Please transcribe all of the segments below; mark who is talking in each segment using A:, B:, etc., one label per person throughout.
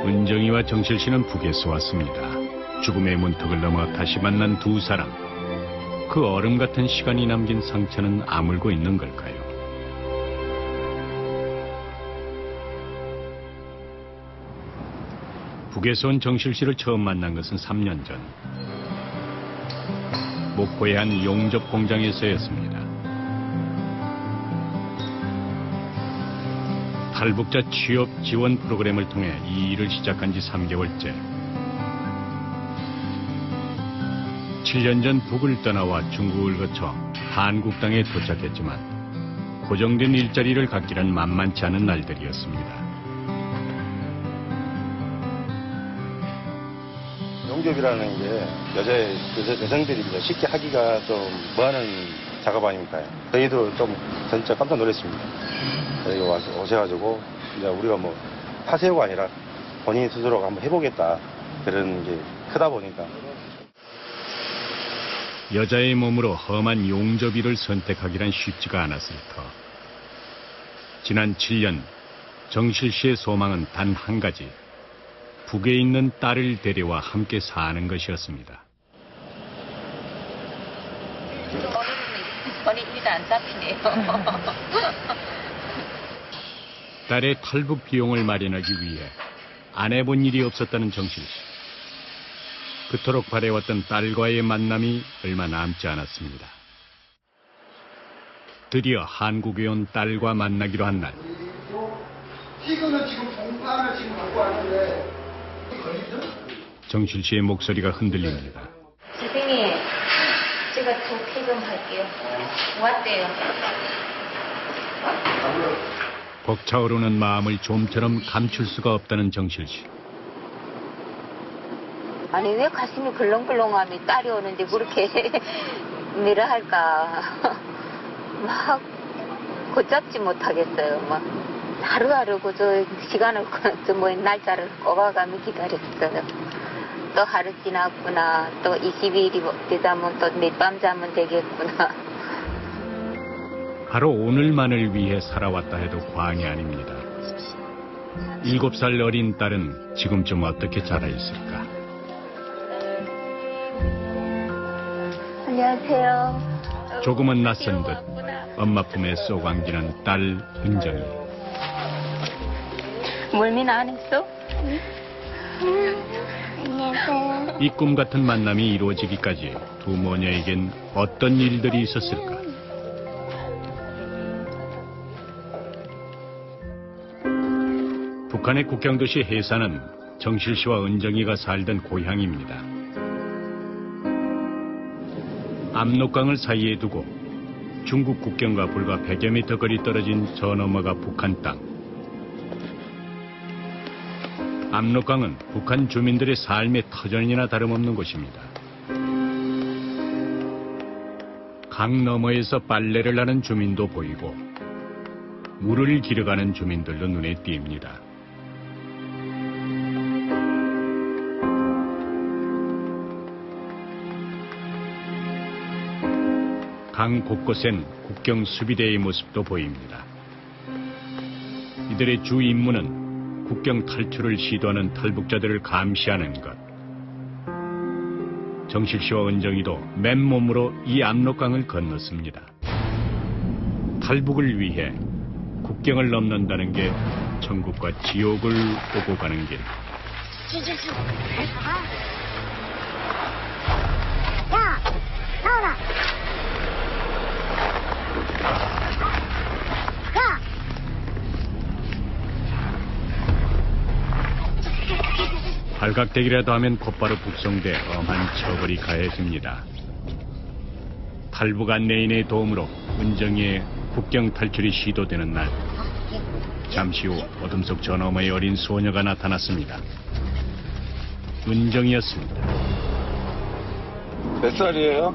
A: 은정이와 정실 씨는 북에서 왔습니다. 죽음의 문턱을 넘어 다시 만난 두 사람. 그 얼음 같은 시간이 남긴 상처는 아물고 있는 걸까요? 북에서 온 정실 씨를 처음 만난 것은 3년 전. 목포의 한 용접 공장에서였습니다. 탈북자 취업 지원 프로그램을 통해 이 일을 시작한 지 3개월째. 7년 전 북을 떠나와 중국을 거쳐 한국 땅에 도착했지만 고정된 일자리를 갖기란 만만치 않은 날들이었습니다.
B: 용접이라는 게 여성들이 쉽게 하기가 좀 뭐하는 작업 아닙니까? 저희도 좀 진짜 깜짝 놀랐습니다. 여기 오셔가지고 이제 우리가 뭐 하세요가 아니라 본인 스스로 한번 해보겠다 그런 게 크다 보니까.
A: 여자의 몸으로 험한 용접일을 선택하기란 쉽지가 않았을 터. 지난 7년 정실 씨의 소망은 단 한 가지. 북에 있는 딸을 데려와 함께 사는 것이었습니다.
C: 번역비도 안 잡히네요.
A: 딸의 탈북 비용을 마련하기 위해 안 해본 일이 없었다는 정실 씨. 그토록 바래왔던 딸과의 만남이 얼마 남지 않았습니다. 드디어 한국에 온 딸과 만나기로 한 날.
D: 지금은 동파를 지금 갖고 왔는데
A: 정실 씨의 목소리가 흔들립니다.
C: 선생님, 제가 퇴근할게요. 왔대요.
A: 벅차오르는 마음을 좀처럼 감출 수가 없다는 정실 씨.
C: 아니 왜 가슴이 글렁글렁하면 딸이 오는데 그렇게 미라 할까. 막 걷잡지 못하겠어요. 막 하루하루 그저 시간을 뭐 날짜를 꼽아가며 기다렸어요. 또 하루 지났구나. 또 20일이 되자면 또 늦밤 자면 되겠구나.
A: 바로 오늘만을 위해 살아왔다 해도 과언이 아닙니다. 7살 어린 딸은 지금쯤 어떻게 자라 있을까?
C: 안녕하세요.
A: 조금은 낯선 듯 엄마 품에 쏙 안기는 딸 은정이.
C: 멀미는 안 했어?
E: 안녕하세요.
A: 이 꿈 같은 만남이 이루어지기까지 두 모녀에겐 어떤 일들이 있었을까? 북한의 국경도시 해산은 정실 씨와 은정이가 살던 고향입니다. 압록강을 사이에 두고 중국 국경과 불과 100여 미터 거리 떨어진 저 너머가 북한 땅. 압록강은 북한 주민들의 삶의 터전이나 다름없는 곳입니다. 강 너머에서 빨래를 하는 주민도 보이고 물을 길어가는 주민들도 눈에 띕니다. 강 곳곳엔 국경 수비대의 모습도 보입니다. 이들의 주 임무는 국경 탈출을 시도하는 탈북자들을 감시하는 것. 정실 씨와 은정이도 맨몸으로 이 압록강을 건넜습니다. 탈북을 위해 국경을 넘는다는 게 천국과 지옥을 오고 가는 길.
E: 야, 나오라.
A: 발각되기라도 하면 곧바로 북송돼 엄한 처벌이 가해집니다. 탈북 안내인의 도움으로 은정이의 국경 탈출이 시도되는 날, 잠시 후 어둠 속 저 너머의 어린 소녀가 나타났습니다. 은정이었습니다.
B: 몇 살이에요?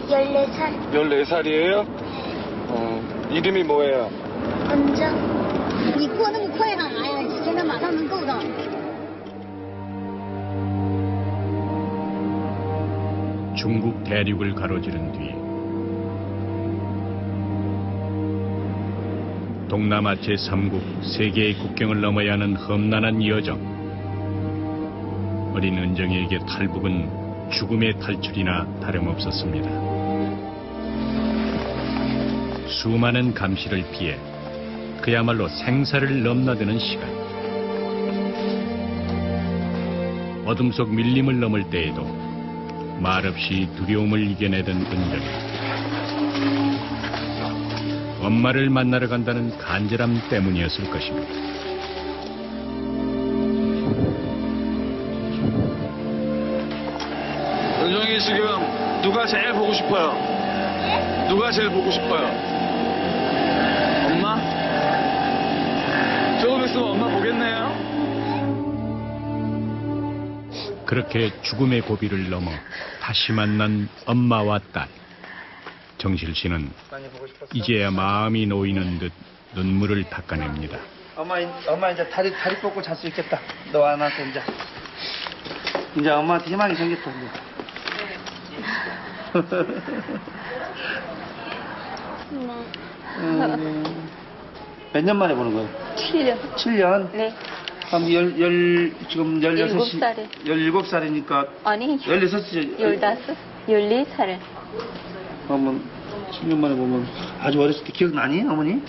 E: 14살.
B: 14살이에요? 이름이 뭐예요?
E: 은정. 你过那么快呢？哎呀，现在马上能够到。
A: 중국 대륙을 가로지른 뒤 동남아 제3국 세계의 국경을 넘어야 하는 험난한 여정. 어린 은정이에게 탈북은 죽음의 탈출이나 다름없었습니다. 수많은 감시를 피해 그야말로 생사를 넘나드는 시간. 어둠 속 밀림을 넘을 때에도 말없이 두려움을 이겨내던 은정이. 엄마를 만나러 간다는 간절함 때문이었을 것입니다.
F: 은정이 지금 누가 제일 보고 싶어요? 누가 제일 보고 싶어요? 엄마? 조금 있으면 엄마 보겠네요?
A: 그렇게 죽음의 고비를 넘어 다시 만난 엄마와 딸. 정실 씨는 이제야 마음이 놓이는 듯 눈물을 닦아냅니다.
B: 엄마 이제 다리 뻗고 잘 수 있겠다. 너 안한테 이제 엄마한테 희망이 생겼다. 이제. 몇 년 만에 보는 거예요?
C: 7년.
B: 7년?
C: 네.
B: 그럼 지금 16살. 17살이니까.
C: 아니.
B: 16살.
C: 15, 14살.
B: 그러면 7년 만에 보면 아주 어렸을 때 기억나니, 어머니?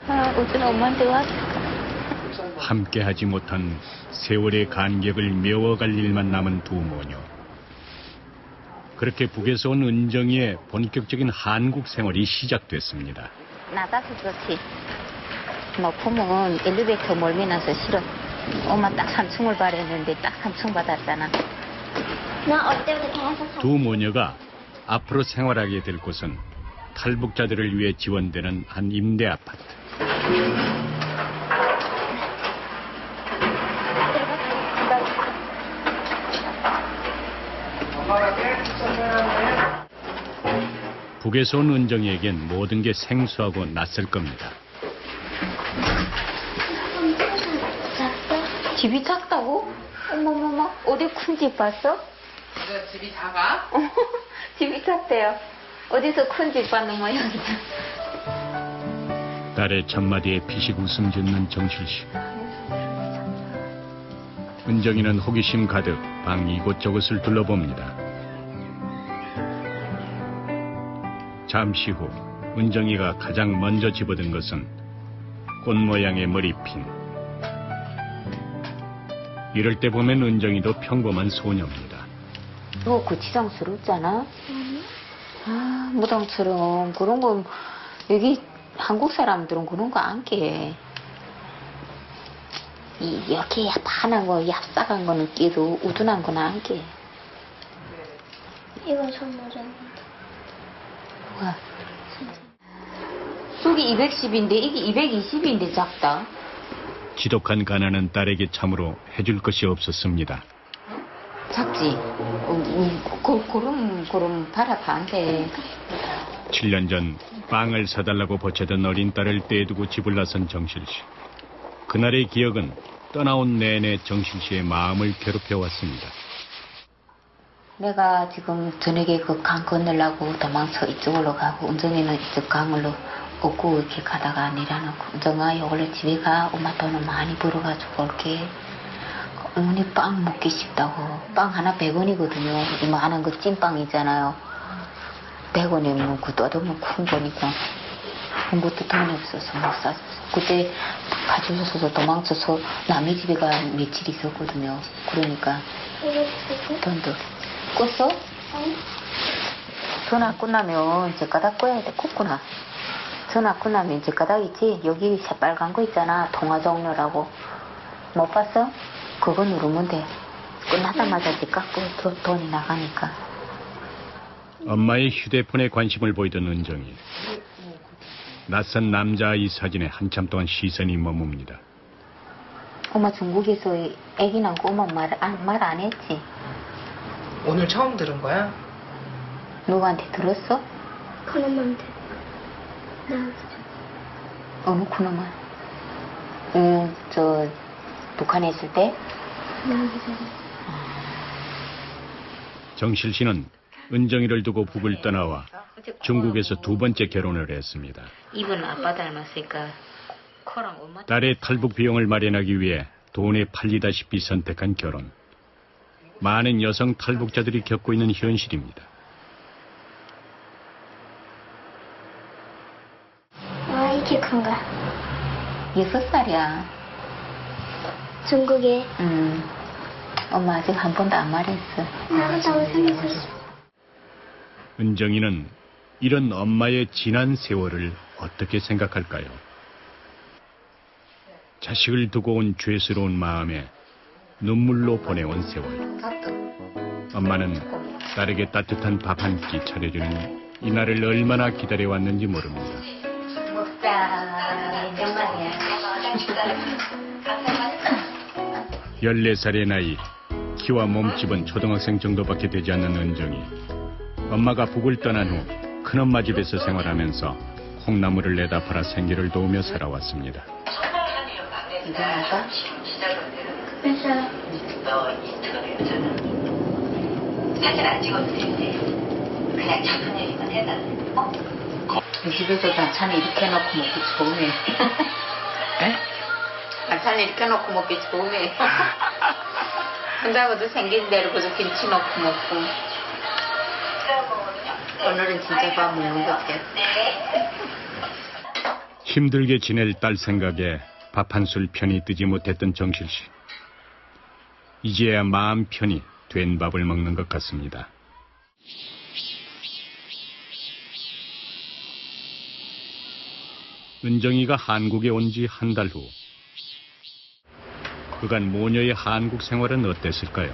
C: 어떤 엄마한테 왔어.
A: 함께하지 못한 세월의 간격을 메워갈 일만 남은 두 모녀. 그렇게 북에서 온 은정이의 본격적인 한국 생활이 시작됐습니다.
C: 나가서 그렇지. 보면 엘리베이터 멀미 나서 싫어. 엄마 딱 3층을 바랬는데 딱 3층 받았잖아.
E: 나 어때부터 계속
A: 두 모녀가 앞으로 생활하게 될 곳은 탈북자들을 위해 지원되는 한 임대 아파트. 북에서 온 은정이에겐 모든 게 생소하고 낯설 겁니다.
C: 집이 작다고? 어머머머, 어디 큰 집 봤어?
G: 그래, 집이 작아?
C: 집이 작대요. 어디서 큰 집 봤는 모양이야.
A: 딸의 첫마디에 피식 웃음 짓는 정실 씨. 은정이는 호기심 가득 방 이곳저곳을 둘러봅니다. 잠시 후 은정이가 가장 먼저 집어든 것은 꽃 모양의 머리핀. 이럴 때 보면 은정이도 평범한 소녀입니다.
C: 이거 구치장스럽잖아? 아, 무당처럼 그런 거 여기 한국 사람들은 그런 거 안 깨. 이렇게 야판한 거, 얍삭한 거는 깨도 우둔한 거는 안 깨.
E: 이건 선물이야.
C: 뭐야? 여기 210인데 이게 220인데 작다.
A: 지독한 가난한 딸에게 참으로 해줄 것이 없었습니다.
C: 작지? 그럼 바라봐 안 돼.
A: 7년 전 빵을 사달라고 보채던 어린 딸을 떼두고 집을 나선 정실 씨. 그날의 기억은 떠나온 내내 정실 씨의 마음을 괴롭혀왔습니다.
C: 내가 지금 저녁에 그 강 건너려고 도망쳐 이쪽으로 가고 은정이는 이쪽 강으로 업고 이렇게 가다가 내려놓고 은정아 이걸로 집에 가. 엄마 돈은 많이 벌어가지고 올게. 어머니 빵 먹기 싶다고. 빵 하나 100원이거든요. 이만한 거 찐빵 있잖아요. 100원에 뭐 그것도 큰 거니까. 그것도 돈이 없어서 못 샀어. 그때 가져오셔서 도망쳐서 남의 집에 가 며칠 있었거든요. 그러니까 돈도 껐어? 전화 끝나면 젓가락 꺼야 돼. 껐구나. 전화 끝나면 젓가락 있지? 여기 새빨간 거 있잖아. 통화 종료라고. 못 봤어? 그거 누르면 돼. 끝나자마자 젓가락 끄고 돈이 나가니까.
A: 엄마의 휴대폰에 관심을 보이던 은정이. 낯선 남자아이 사진에 한참 동안 시선이 머뭅니다.
C: 엄마 중국에서 애기 낳고 엄마 말 안 했지?
G: 오늘 처음 들은 거야?
C: 누구한테 들었어?
E: 그놈한테. 나한테.
C: 어느 그놈아? 북한에 있을 때?
E: 나한테.
A: 정실 씨는 은정이를 두고 북을 떠나와 중국에서 두 번째 결혼을 했습니다.
C: 입은 아빠 닮았으니까 코랑 엄마.
A: 딸의 탈북 비용을 마련하기 위해 돈에 팔리다시피 선택한 결혼. 많은 여성 탈북자들이 겪고 있는 현실입니다.
E: 아, 이렇게 큰가?
C: 6살이야.
E: 중국에
C: 엄마 아직 한 번도 안 말했어.
E: 나갔다고 생각했어.
A: 은정이는 이런 엄마의 지난 세월을 어떻게 생각할까요? 자식을 두고 온 죄스러운 마음에 눈물로 보내온 세월. 엄마는 딸에게 따뜻한 밥 한 끼 차려주는 이날을 얼마나 기다려왔는지 모릅니다.
C: 먹자. 정말이야.
A: 14살의 나이, 키와 몸집은 초등학생 정도밖에 되지 않는 은정이 엄마가 북을 떠난 후 큰엄마 집에서 생활하면서 콩나물을 내다 팔아 생계를 도우며 살아왔습니다.
C: 이거 할까?
E: 그래서
C: 사진 안 찍어도 되는데 그냥 작은 얘기만 해달래. 이 집에서 반찬 이렇게 해놓고 먹기 좋네. 반찬 이렇게 놓고 먹기 좋네. 혼자서도 생긴 대로 그저 김치 넣고 먹고. 오늘은 진짜 밥 먹는 것 같아.
A: 힘들게 지낼 딸 생각에 밥 한술 편히 뜨지 못했던 정실 씨. 이제야 마음 편히 된 밥을 먹는 것 같습니다. 은정이가 한국에 온 지 한 달 후. 그간 모녀의 한국 생활은 어땠을까요?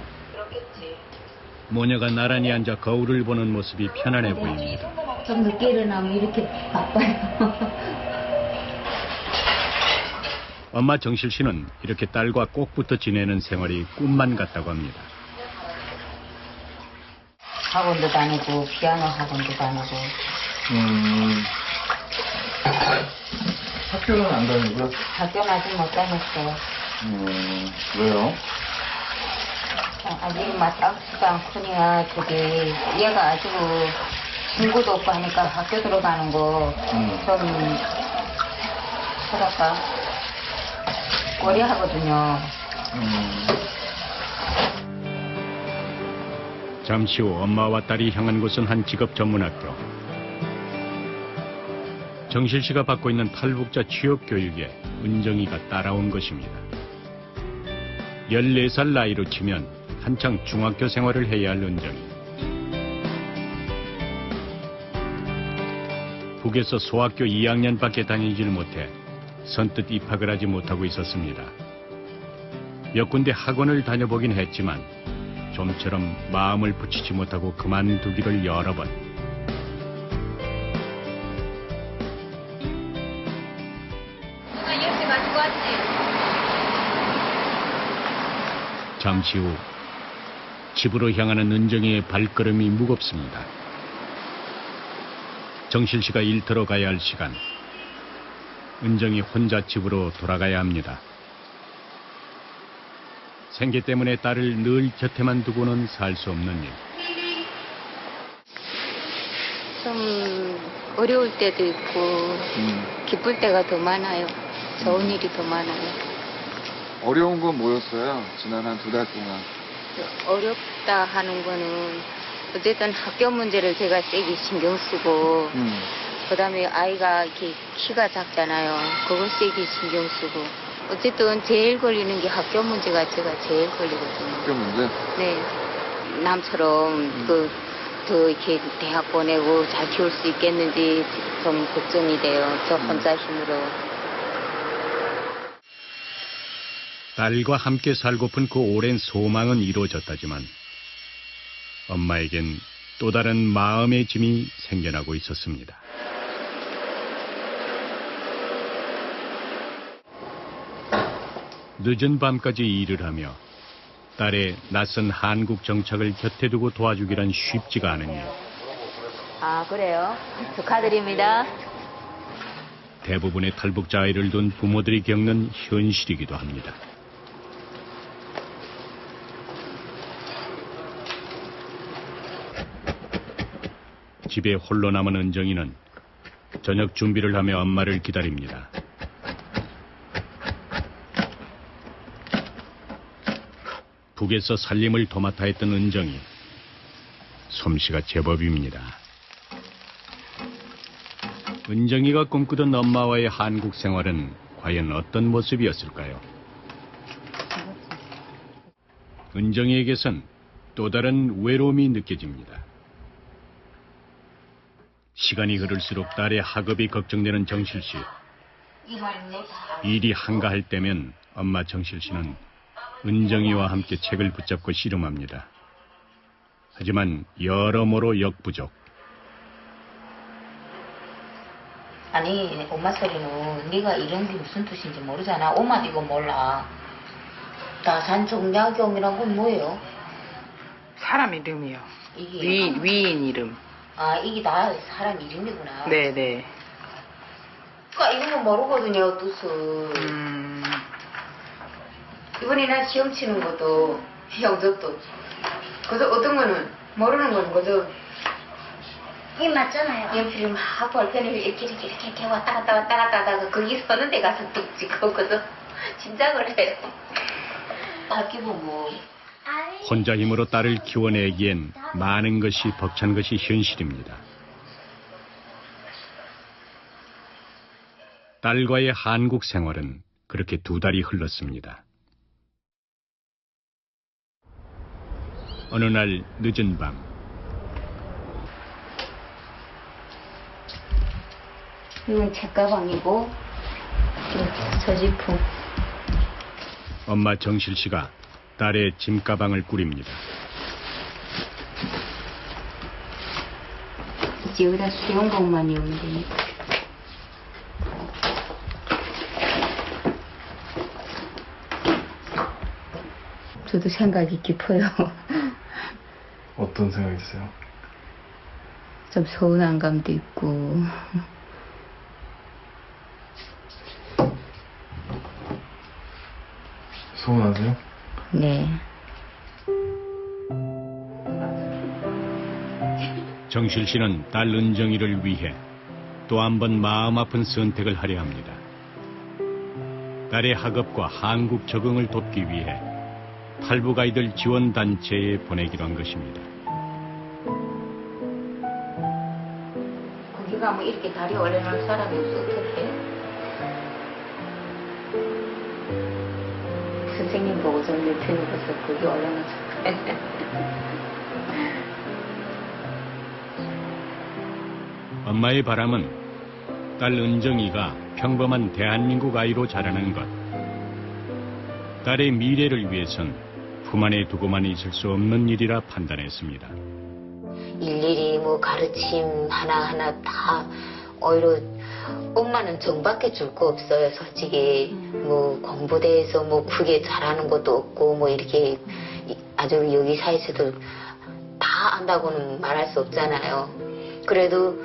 A: 모녀가 나란히 앉아 거울을 보는 모습이 편안해 보입니다.
C: 좀 늦게 일어나면 이렇게 바빠요.
A: 엄마 정실 씨는 이렇게 딸과 꼭 붙어 지내는 생활이 꿈만 같다고 합니다.
C: 학원도 다니고 피아노 학원도 다니고.
F: 학교는 안 다니고요?
C: 학교는 아직 못 다녔어요.
F: 왜요?
C: 아직 마땅치도 않구니야. 저기 얘가 아직 친구도 없고 하니까 학교 들어가는 거 좀 뭐랄까 꺼려하거든요.
A: 잠시 후 엄마와 딸이 향한 곳은 한 직업 전문학교. 정실 씨가 받고 있는 탈북자 취업 교육에 은정이가 따라온 것입니다. 14살 나이로 치면 한창 중학교 생활을 해야 할 은정이. 북에서 소학교 2학년밖에 다니질 못해 선뜻 입학을 하지 못하고 있었습니다. 몇 군데 학원을 다녀보긴 했지만 좀처럼 마음을 붙이지 못하고 그만두기를 여러 번.
C: 이렇게 가지고 왔지.
A: 잠시 후 집으로 향하는 은정이의 발걸음이 무겁습니다. 정실 씨가 일터로 가야 할 시간. 은정이 혼자 집으로 돌아가야 합니다. 생계 때문에 딸을 늘 곁에만 두고는 살 수 없는 일.
C: 좀 어려울 때도 있고 기쁠 때가 더 많아요. 좋은 일이 더 많아요.
F: 어려운 건 뭐였어요? 지난 한 2달 동안.
C: 어렵다 하는 거는 어쨌든 학교 문제를 제가 세게 신경 쓰고 그다음에 아이가 이렇게 키가 작잖아요. 그걸 세게 신경 쓰고 어쨌든 제일 걸리는 게 학교 문제가 제가 제일 걸리거든요.
F: 학교 문제?
C: 네. 남처럼 더 이렇게 대학 보내고 잘 키울 수 있겠는지 좀 걱정이 돼요. 저 혼자 힘으로.
A: 딸과 함께 살고픈 그 오랜 소망은 이루어졌다지만 엄마에겐 또 다른 마음의 짐이 생겨나고 있었습니다. 늦은 밤까지 일을 하며 딸의 낯선 한국 정착을 곁에 두고 도와주기란 쉽지가 않은 일.
C: 아, 그래요? 축하드립니다.
A: 대부분의 탈북자 아이를 둔 부모들이 겪는 현실이기도 합니다. 집에 홀로 남은 은정이는 저녁 준비를 하며 엄마를 기다립니다. 북에서 살림을 도맡아 했던 은정이 솜씨가 제법입니다. 은정이가 꿈꾸던 엄마와의 한국 생활은 과연 어떤 모습이었을까요? 은정이에게선 또 다른 외로움이 느껴집니다. 시간이 흐를수록 딸의 학업이 걱정되는 정실 씨. 일이 한가할 때면 엄마 정실 씨는 은정이와 함께 책을 붙잡고 씨름합니다. 하지만 여러모로 역부족.
C: 아니 엄마 소리는 네가 이런 게 무슨 뜻인지 모르잖아. 엄마도 이거 몰라. 다산종약용이란 건 뭐예요?
G: 사람 이름이요.
C: 이게
G: 위인 이름.
C: 아 이게 다 사람 이름이구나.
G: 네네.
C: 그러니까 이런 건 모르거든요 뜻을. 이번에 나 시험 치는 것도 영접도 그래서 어떤 거는 모르는 거는 그저
E: 이 맞잖아요.
C: 연필을 막 볼펜을 이렇게 왔다 갔다 하다가 거기 서는 데 가서 뚝 찍고 그저 짐작을 해요. 아끼고 뭐
A: 혼자 힘으로 딸을 키워내기엔 많은 것이 벅찬 것이 현실입니다. 딸과의 한국 생활은 그렇게 2달이 흘렀습니다. 어느 날 늦은 밤
C: 이건 책가방이고 저지품.
A: 엄마 정실 씨가 딸의 짐가방을 꾸립니다.
C: 이제 여기다 수영복만 입으면 되니까. 저도 생각이 깊어요.
F: 어떤 생각이 드세요?
C: 좀 서운한 감도 있고.
F: 서운하세요?
C: 네.
A: 정실 씨는 딸 은정이를 위해 또 한 번 마음 아픈 선택을 하려 합니다. 딸의 학업과 한국 적응을 돕기 위해 탈북 아이들 지원 단체에 보내기로 한 것입니다.
C: 거기 가면 이렇게 다리 올려놓을 사람이 없어 어떡해? 선생님 보고 좀 유튜브 봐서 거기 올려놓자.
A: 엄마의 바람은 딸 은정이가 평범한 대한민국 아이로 자라는 것. 딸의 미래를 위해선 품 안에 두고만 있을 수 없는 일이라 판단했습니다.
C: 일일이 뭐 가르침 하나하나 다 오히려 엄마는 정밖에 줄 거 없어요 솔직히. 뭐 공부대에서 뭐 크게 잘하는 것도 없고 뭐 이렇게 아주 여기 사회에서도 다 안다고는 말할 수 없잖아요. 그래도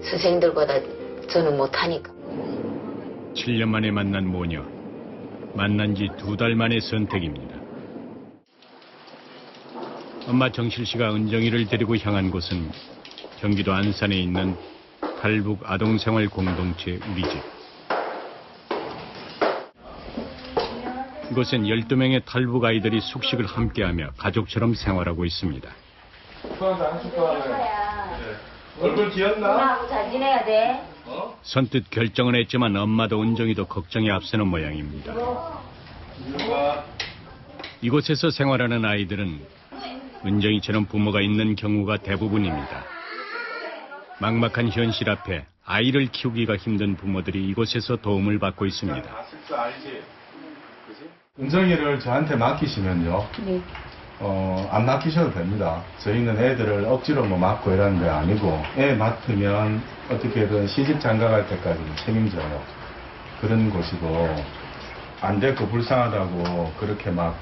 C: 선생님들보다 저는 못하니까.
A: 7년 만에 만난 모녀. 만난 지 2달 만의 선택입니다. 엄마 정실 씨가 은정이를 데리고 향한 곳은 경기도 안산에 있는 탈북 아동생활 공동체 우리집. 이곳엔 12명의 탈북 아이들이 숙식을 함께하며 가족처럼 생활하고 있습니다.
B: 얼굴 기었나?
C: 엄마하고 잘 지내야 돼.
A: 선뜻 결정은 했지만 엄마도 은정이도 걱정이 앞서는 모양입니다. 이곳에서 생활하는 아이들은 은정이처럼 부모가 있는 경우가 대부분입니다. 막막한 현실 앞에 아이를 키우기가 힘든 부모들이 이곳에서 도움을 받고 있습니다.
H: 은정이를 저한테 맡기시면요.
C: 네.
H: 안 맡기셔도 됩니다. 저희는 애들을 억지로 뭐 맡고 이러는 게 아니고 애 맡으면 어떻게든 시집 장가갈 때까지 책임져요. 그런 곳이고 안 됐고 불쌍하다고 그렇게 막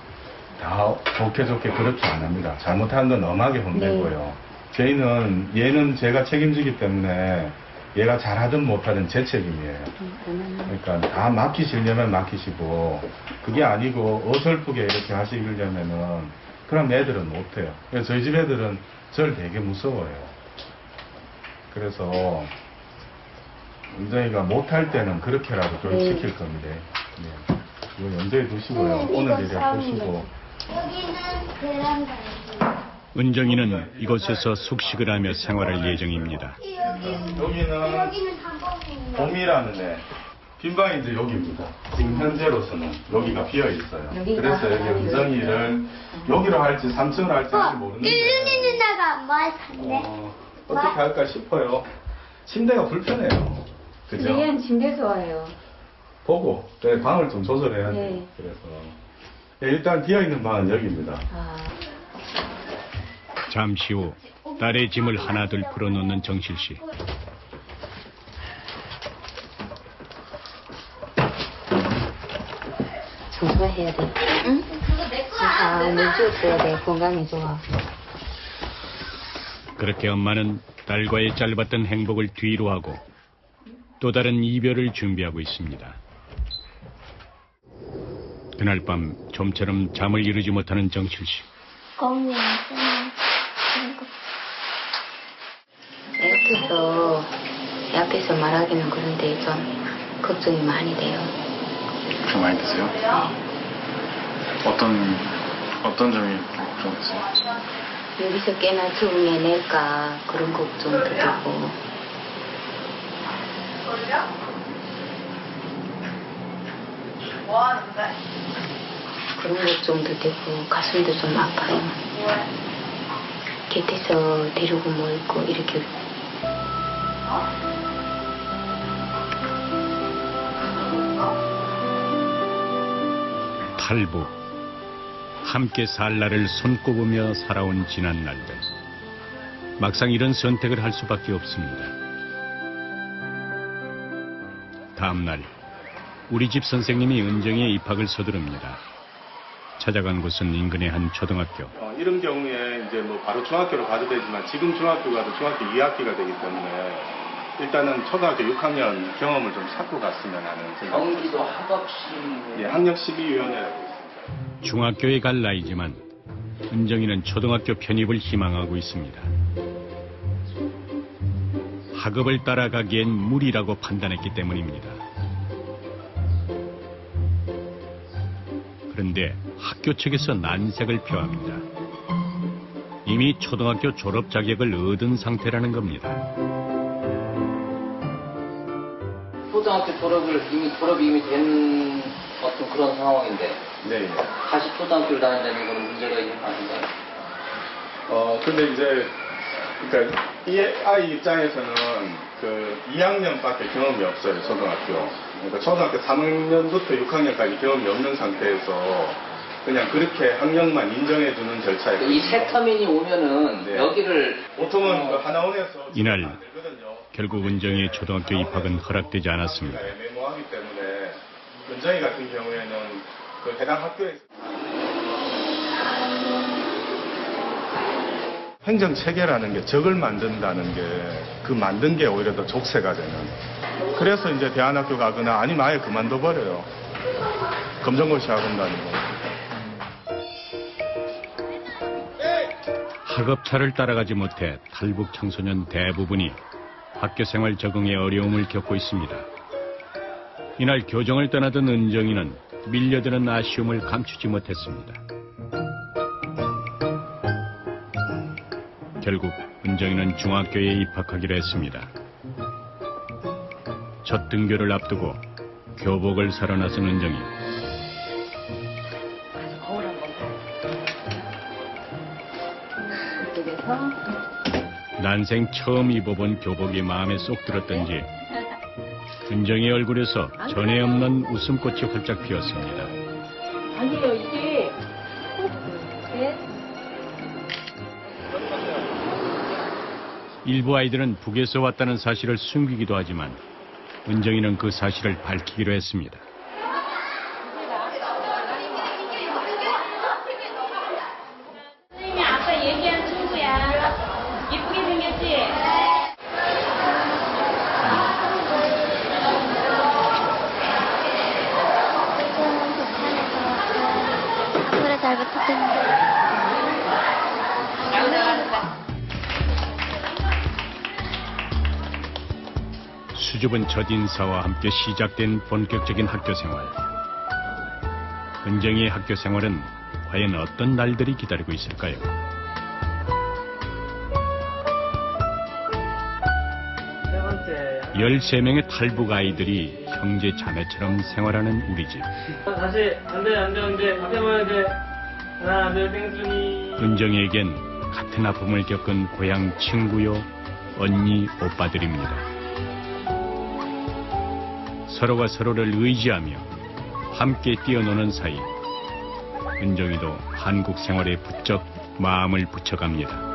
H: 다 좋게 그렇게 안 합니다. 잘못한 건 엄하게 혼내고요. 저희는 얘는 제가 책임지기 때문에 얘가 잘하든 못하든 제 책임이에요. 그러니까 다 맡기시려면 맡기시고 그게 아니고 어설프게 이렇게 하시려면은 그럼 애들은 못해요. 그래서 저희 집 애들은 저를 되게 무서워해요. 그래서 은정이가 못할 때는 그렇게라도 교육시킬 겁니다. 네. 이거 염두에 두시고요. 오늘 일에 보시고.
E: 여기는 베란다예요.
A: 은정이는 이곳에서 숙식을 하며 생활할 예정입니다.
H: 여기는
E: 단범이에요.
H: 봄이라는 애. 빈 방이 이제 여기입니다. 지금 현재로서는 여기가 비어 있어요. 그래서 여기 은정이를 여기로 할지 3층으로 할지 모르는데.
E: 일륜이 누나가 뭐 할 텐데?
H: 어떻게 할까 싶어요. 침대가 불편해요. 그죠?
C: 얘는 침대 좋아해요.
H: 보고 네, 방을 좀 조절해야 돼요.
C: 네.
H: 그래서 네, 일단 비어 있는 방은 여기입니다.
A: 잠시 후 딸의 짐을 하나둘 풀어놓는 정실 씨.
C: 청소해야 돼. 응? 물 주었어야 돼. 건강이 좋아.
A: 그렇게 엄마는 딸과의 짧았던 행복을 뒤로 하고 또 다른 이별을 준비하고 있습니다. 그날 밤 좀처럼 잠을 이루지 못하는 정실 씨.
C: 애 앞에서 말하기는 그런데 좀 걱정이 많이 돼요.
F: 좀 많이 드세요? 어떤 점이 걱정되세요?
C: 여기서 꽤나 적응해낼까 그런 걱정도 되고. 그런 걱정도 되고 가슴도 좀 아파요. 곁에서 데리고 뭐 있고 이렇게.
A: 탈북. 함께 살 날을 손꼽으며 살아온 지난 날들. 막상 이런 선택을 할 수밖에 없습니다. 다음 날 우리 집 선생님이 은정이의 입학을 서두릅니다. 찾아간 곳은 인근의 한 초등학교.
H: 이런 경우에 이제 뭐 바로 중학교로 가도 되지만 지금 중학교 가도 중학교 2학기가 되기 때문에 일단은 초등학교 6학년 경험을 좀 쌓고 갔으면 하는 생각이
I: 경기도 학업심.
H: 예, 학력시비위원회라고 있습니다.
A: 중학교에 갈 나이지만 은정이는 초등학교 편입을 희망하고 있습니다. 학업을 따라가기엔 무리라고 판단했기 때문입니다. 그런데 학교 측에서 난색을 표합니다. 이미 초등학교 졸업 자격을 얻은 상태라는 겁니다.
I: 초등학교 졸업이 이미 된 어떤 그런 상황인데
H: 네.
I: 다시 초등학교를 다닌다는 건 문제가 있는 거 아닌가요?
H: 근데 이제 그러니까 이 아이 입장에서는 그 2학년밖에 경험이 없어요, 초등학교. 그러니까 초등학교 3학년부터 6학년까지 경험이 없는 상태에서 그냥 그렇게 학력만 인정해주는 절차에.
I: 이 새 터민이 오면은
H: 네.
I: 여기를
H: 보통은 그 하나원에서
A: 이날 결국 은정이의 초등학교 입학은 허락되지 않았습니다.
H: 애매모호하기 때문에 은정이 같은 경우에는 그 해당 학교에서 행정 체계라는 게 적을 만든다는 게 그 만든 게 오히려 더 족쇄가 되는. 그래서 이제 대안학교 가거나 아니면 아예 그만둬 버려요. 검정고시 학원 다니고.
A: 학업차를 따라가지 못해 탈북 청소년 대부분이 학교 생활 적응에 어려움을 겪고 있습니다. 이날 교정을 떠나던 은정이는 밀려드는 아쉬움을 감추지 못했습니다. 결국 은정이는 중학교에 입학하기로 했습니다. 첫 등교를 앞두고 교복을 사러 나선 은정이. 난생 처음 입어본 교복이 마음에 쏙 들었던지 은정이 얼굴에서 전에 없는 웃음꽃이 활짝 피었습니다.
C: 아니요, 이게
A: 일부 아이들은 북에서 왔다는 사실을 숨기기도 하지만 은정이는 그 사실을 밝히기로 했습니다.
J: 선생님이 아까 얘기한 친구야. 이쁘게 생겼지?
E: 앞으로 잘 부탁드립니다.
A: 수줍은 첫인사와 함께 시작된 본격적인 학교 생활. 은정이의 학교 생활은 과연 어떤 날들이 기다리고 있을까요? 13명의 탈북 아이들이 형제 자매처럼 생활하는 우리 집.
I: 다시 안돼 앞에 봐야 돼. 하나 둘 땡순이.
A: 은정이에겐 같은 아픔을 겪은 고향 친구요, 언니, 오빠들입니다. 서로가 서로를 의지하며 함께 뛰어노는 사이, 은정이도 한국 생활에 부쩍 마음을 붙여갑니다.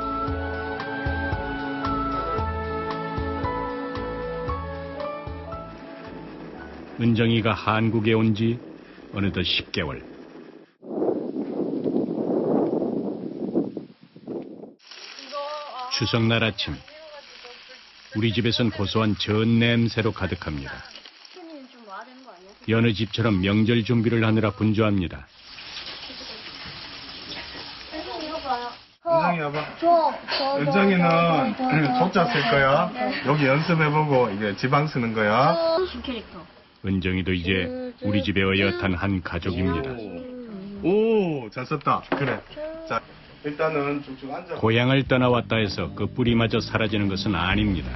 A: 은정이가 한국에 온 지 어느덧 10개월. 추석날 아침, 우리 집에선 고소한 전 냄새로 가득합니다. 여느 집처럼 명절 준비를 하느라 분주합니다.
H: 은정이 와봐. 은정이는 족자 쓸 거야. 여기 연습해보고 이제 지방 쓰는 거야.
A: 은정이도 이제 우리 집에 어엿한 한 가족입니다.
H: 오, 잘 썼다. 그래. 자, 일단은 쭉쭉 앉아.
A: 고향을 떠나왔다 해서 그 뿌리마저 사라지는 것은 아닙니다.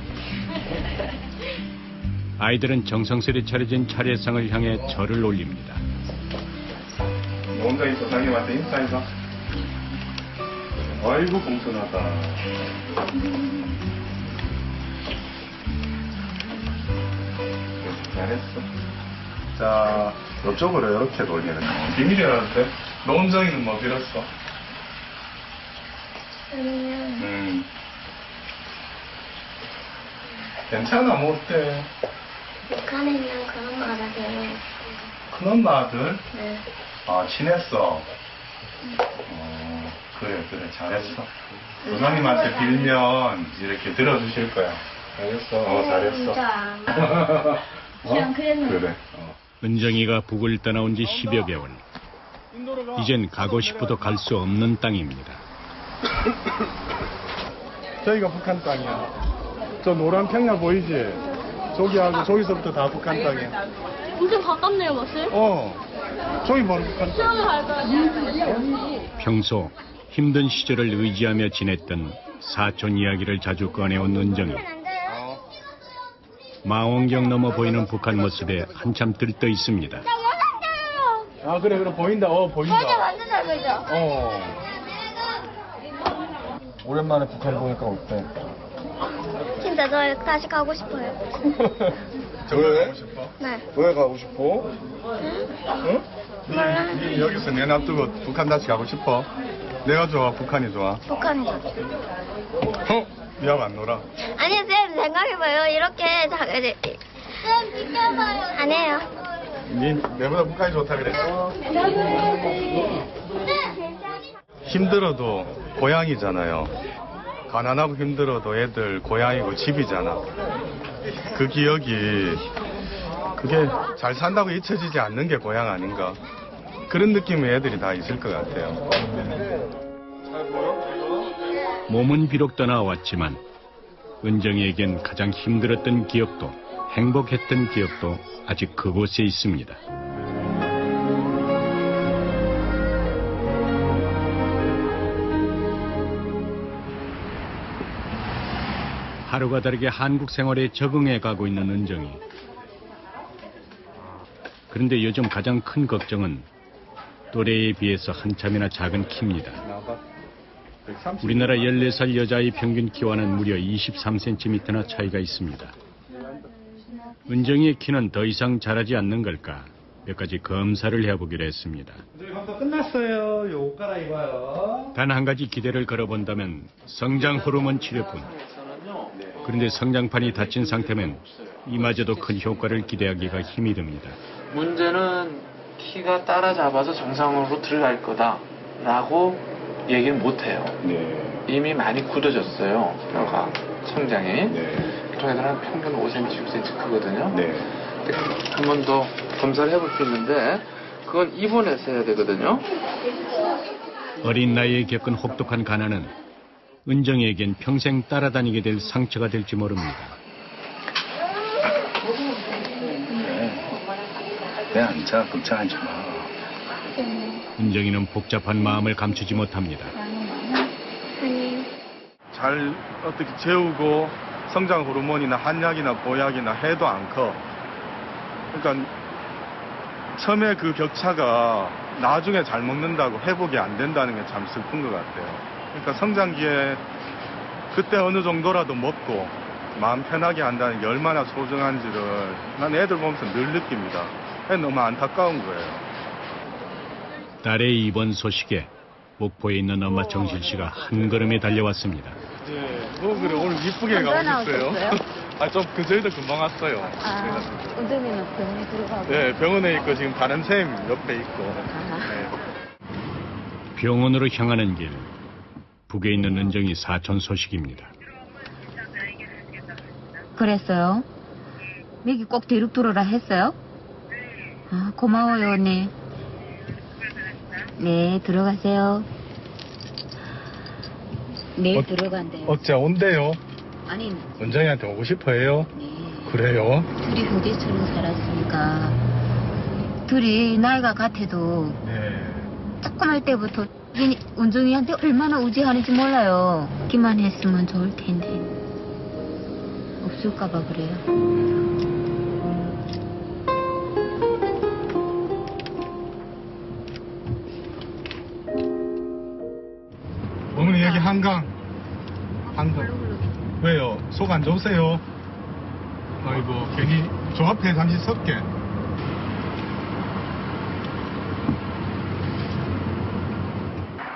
A: 아이들은 정성스레 차려진 차례상을 향해 절을 올립니다.
H: 원장이 조상님한테 인사해봐. 아이고, 공손하다. 잘했어. 자, 이쪽으로 이렇게 돌리는 거. 비밀이라도 돼? 너 은정이는 뭐 빌었어? 괜찮아, 뭐 어때?
E: 북한에 있는 그런 거 알아서요.
H: 큰엄마 아들?
E: 네.
H: 아, 친했어? 그래, 잘했어. 조상님한테 빌면 이렇게 들어주실 거야. 잘했어. 잘했어.
E: 진짜.
H: 그냥 그랬는데. 그래.
A: 은정이가 북을 떠나온 지 10여 개월. 이젠 가고 싶어도 갈 수 없는 땅입니다.
H: 저기가 북한 땅이야. 저 노란 평야 보이지? 저기하고 저기서부터 다 북한 땅이야.
J: 엄청 가깝네요, 마실.
H: 저기 바로 북한 땅.
A: 평소 힘든 시절을 의지하며 지냈던 사촌 이야기를 자주 꺼내온 은정이. 망원경 넘어 보이는 북한 모습에 한참 들떠 있습니다.
H: 아, 그래, 보인다. 보인다.
E: 완전 잘 보이죠?
H: 오랜만에 북한 보니까 어때?
E: 진짜 저 다시 가고 싶어요.
H: 저기 가고 싶어?
E: 네.
H: 왜 가고 싶어? 응? 니 여기서 내 놔두고 북한 다시 가고 싶어? 내가 좋아, 북한이 좋아?
E: 북한이죠.
H: 니하고 안 놀아?
E: 아니, 쌤, 생각해봐요. 이렇게 쌤, 비켜봐요. 안 해요.
H: 니 내보다 북한이 좋다 그랬어? 힘들어도 고향이잖아요. 가난하고 힘들어도 애들 고향이고 집이잖아. 그 기억이 그게 잘 산다고 잊혀지지 않는 게 고향 아닌가. 그런 느낌의 애들이 다 있을 것 같아요.
A: 몸은 비록 떠나왔지만 은정이에겐 가장 힘들었던 기억도 행복했던 기억도 아직 그곳에 있습니다. 하루가 다르게 한국 생활에 적응해 가고 있는 은정이. 그런데 요즘 가장 큰 걱정은 또래에 비해서 한참이나 작은 키입니다. 우리나라 14살 여자의 평균 키와는 무려 23cm나 차이가 있습니다. 은정이의 키는 더 이상 자라지 않는 걸까? 몇 가지 검사를 해보기로 했습니다.
D: 끝났어요. 옷 갈아입어요.
A: 단 한 가지 기대를 걸어본다면 성장 호르몬 치료품. 그런데 성장판이 닫힌 상태면 이마저도 큰 효과를 기대하기가 힘이 듭니다.
F: 문제는 키가 따라잡아서 정상으로 들어갈 거다라고 얘기는 못해요. 이미 많이 굳어졌어요. 뼈가 성장이. 보통 애들은 한 평균 5cm, 6cm 크거든요. 근데 한 번 더 검사를 해볼 수 있는데 그건 입원해서 해야 되거든요.
A: 어린 나이에 겪은 혹독한 가난은 은정이에겐 평생 따라다니게 될 상처가 될지 모릅니다.
H: 내 앉아, 걱정하지 마.
A: 은정이는 복잡한 마음을 감추지 못합니다.
H: 잘 어떻게 재우고 성장 호르몬이나 한약이나 보약이나 해도 안 커. 그러니까 처음에 그 격차가 나중에 잘 먹는다고 회복이 안 된다는 게 참 슬픈 것 같아요. 그러니까 성장기에 그때 어느 정도라도 먹고 마음 편하게 한다는 게 얼마나 소중한지를 난 애들 보면서 늘 느낍니다. 너무 안타까운 거예요.
A: 딸의 입원 소식에 목포에 있는 엄마 정실 씨가 한 걸음에 달려왔습니다.
H: 네, 그래 오늘 이쁘게 가오셨어요. 좀 저희도 금방 왔어요.
C: 은정이는 병원에 들어가고.
H: 네, 병원에 있고 지금 다른 쌤 옆에 있고. 네.
A: 병원으로 향하는 길, 북에 있는 은정이 사촌 소식입니다.
C: 그랬어요? 여기 꼭 데리고 들어라 했어요? 고마워요, 언니. 네, 들어가세요. 내일 들어간대요.
H: 어째 온대요?
C: 아니,
H: 원장이한테 오고 싶어요?
C: 네.
H: 그래요?
C: 둘이 형제처럼 살았으니까. 둘이 나이가 같아도
H: 네.
C: 조그만 때부터 은정이한테 얼마나 우지하는지 몰라요. 기만 했으면 좋을 텐데. 없을까봐 그래요.
H: 어머니 여기 한강. 왜요? 속 안 좋으세요? 아이고 괜히 저 앞에 잠시 섰게.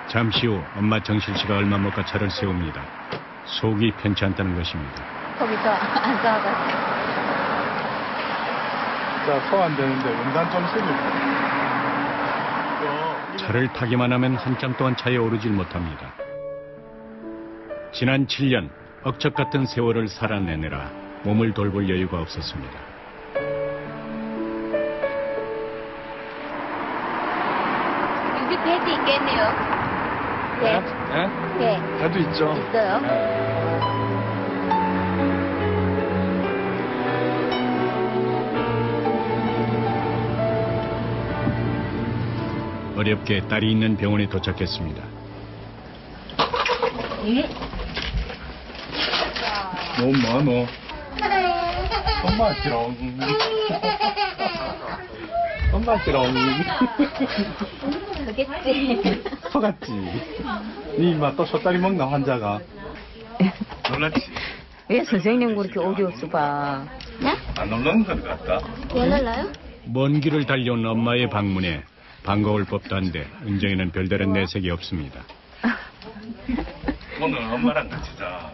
A: 잠시 후 엄마 정실 씨가 얼마 못 가 차를 세웁니다. 속이 편치 않다는 것입니다.
C: 거기서 앉아가지고.
H: 자, 소 안 되는데 운전 좀 쓰고.
A: 차를 타기만 하면 한참 동안 차에 오르질 못합니다. 지난 7년 억척 같은 세월을 살아내느라 몸을 돌볼 여유가 없었습니다.
C: 여기 배도 있겠네요. 배?
H: 네?
C: 배.
H: 배도 있죠.
C: 있어요?
A: 어렵게 딸이 있는 병원에 도착했습니다.
H: 너무 많어. 엄마처럼. 엄마처럼.
C: 그겠지.
H: 속았지. 니 임마 또 소짜리 먹나 환자가. 놀랐지.
C: 왜 선생님 그렇게 오디 없어 봐?
E: 네?
H: 안 놀라는 것 같다.
E: 왜 놀라요?
A: 먼 길을 달려온 엄마의 방문에 반가울 법도 한데 은정이는 별다른 내색이 없습니다.
H: 오늘 엄마랑 같이 자.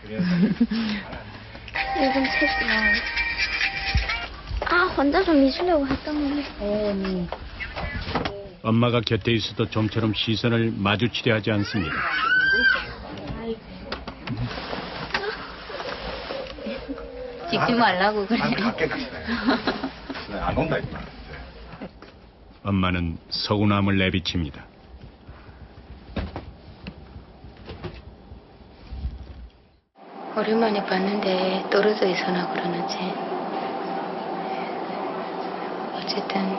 H: 그래서.
E: 요즘 책이야. 혼자 좀 잊으려고 했던 건데.
A: 엄마가 곁에 있어도 좀처럼 시선을 마주치려 하지 않습니다.
C: 찍지 말라고 그래.
H: 밖에 가시네. 안 온다 임마.
A: 엄마는 서운함을 내비칩니다.
C: 오랜만에 봤는데 떨어져 있어나 그러는지. 어쨌든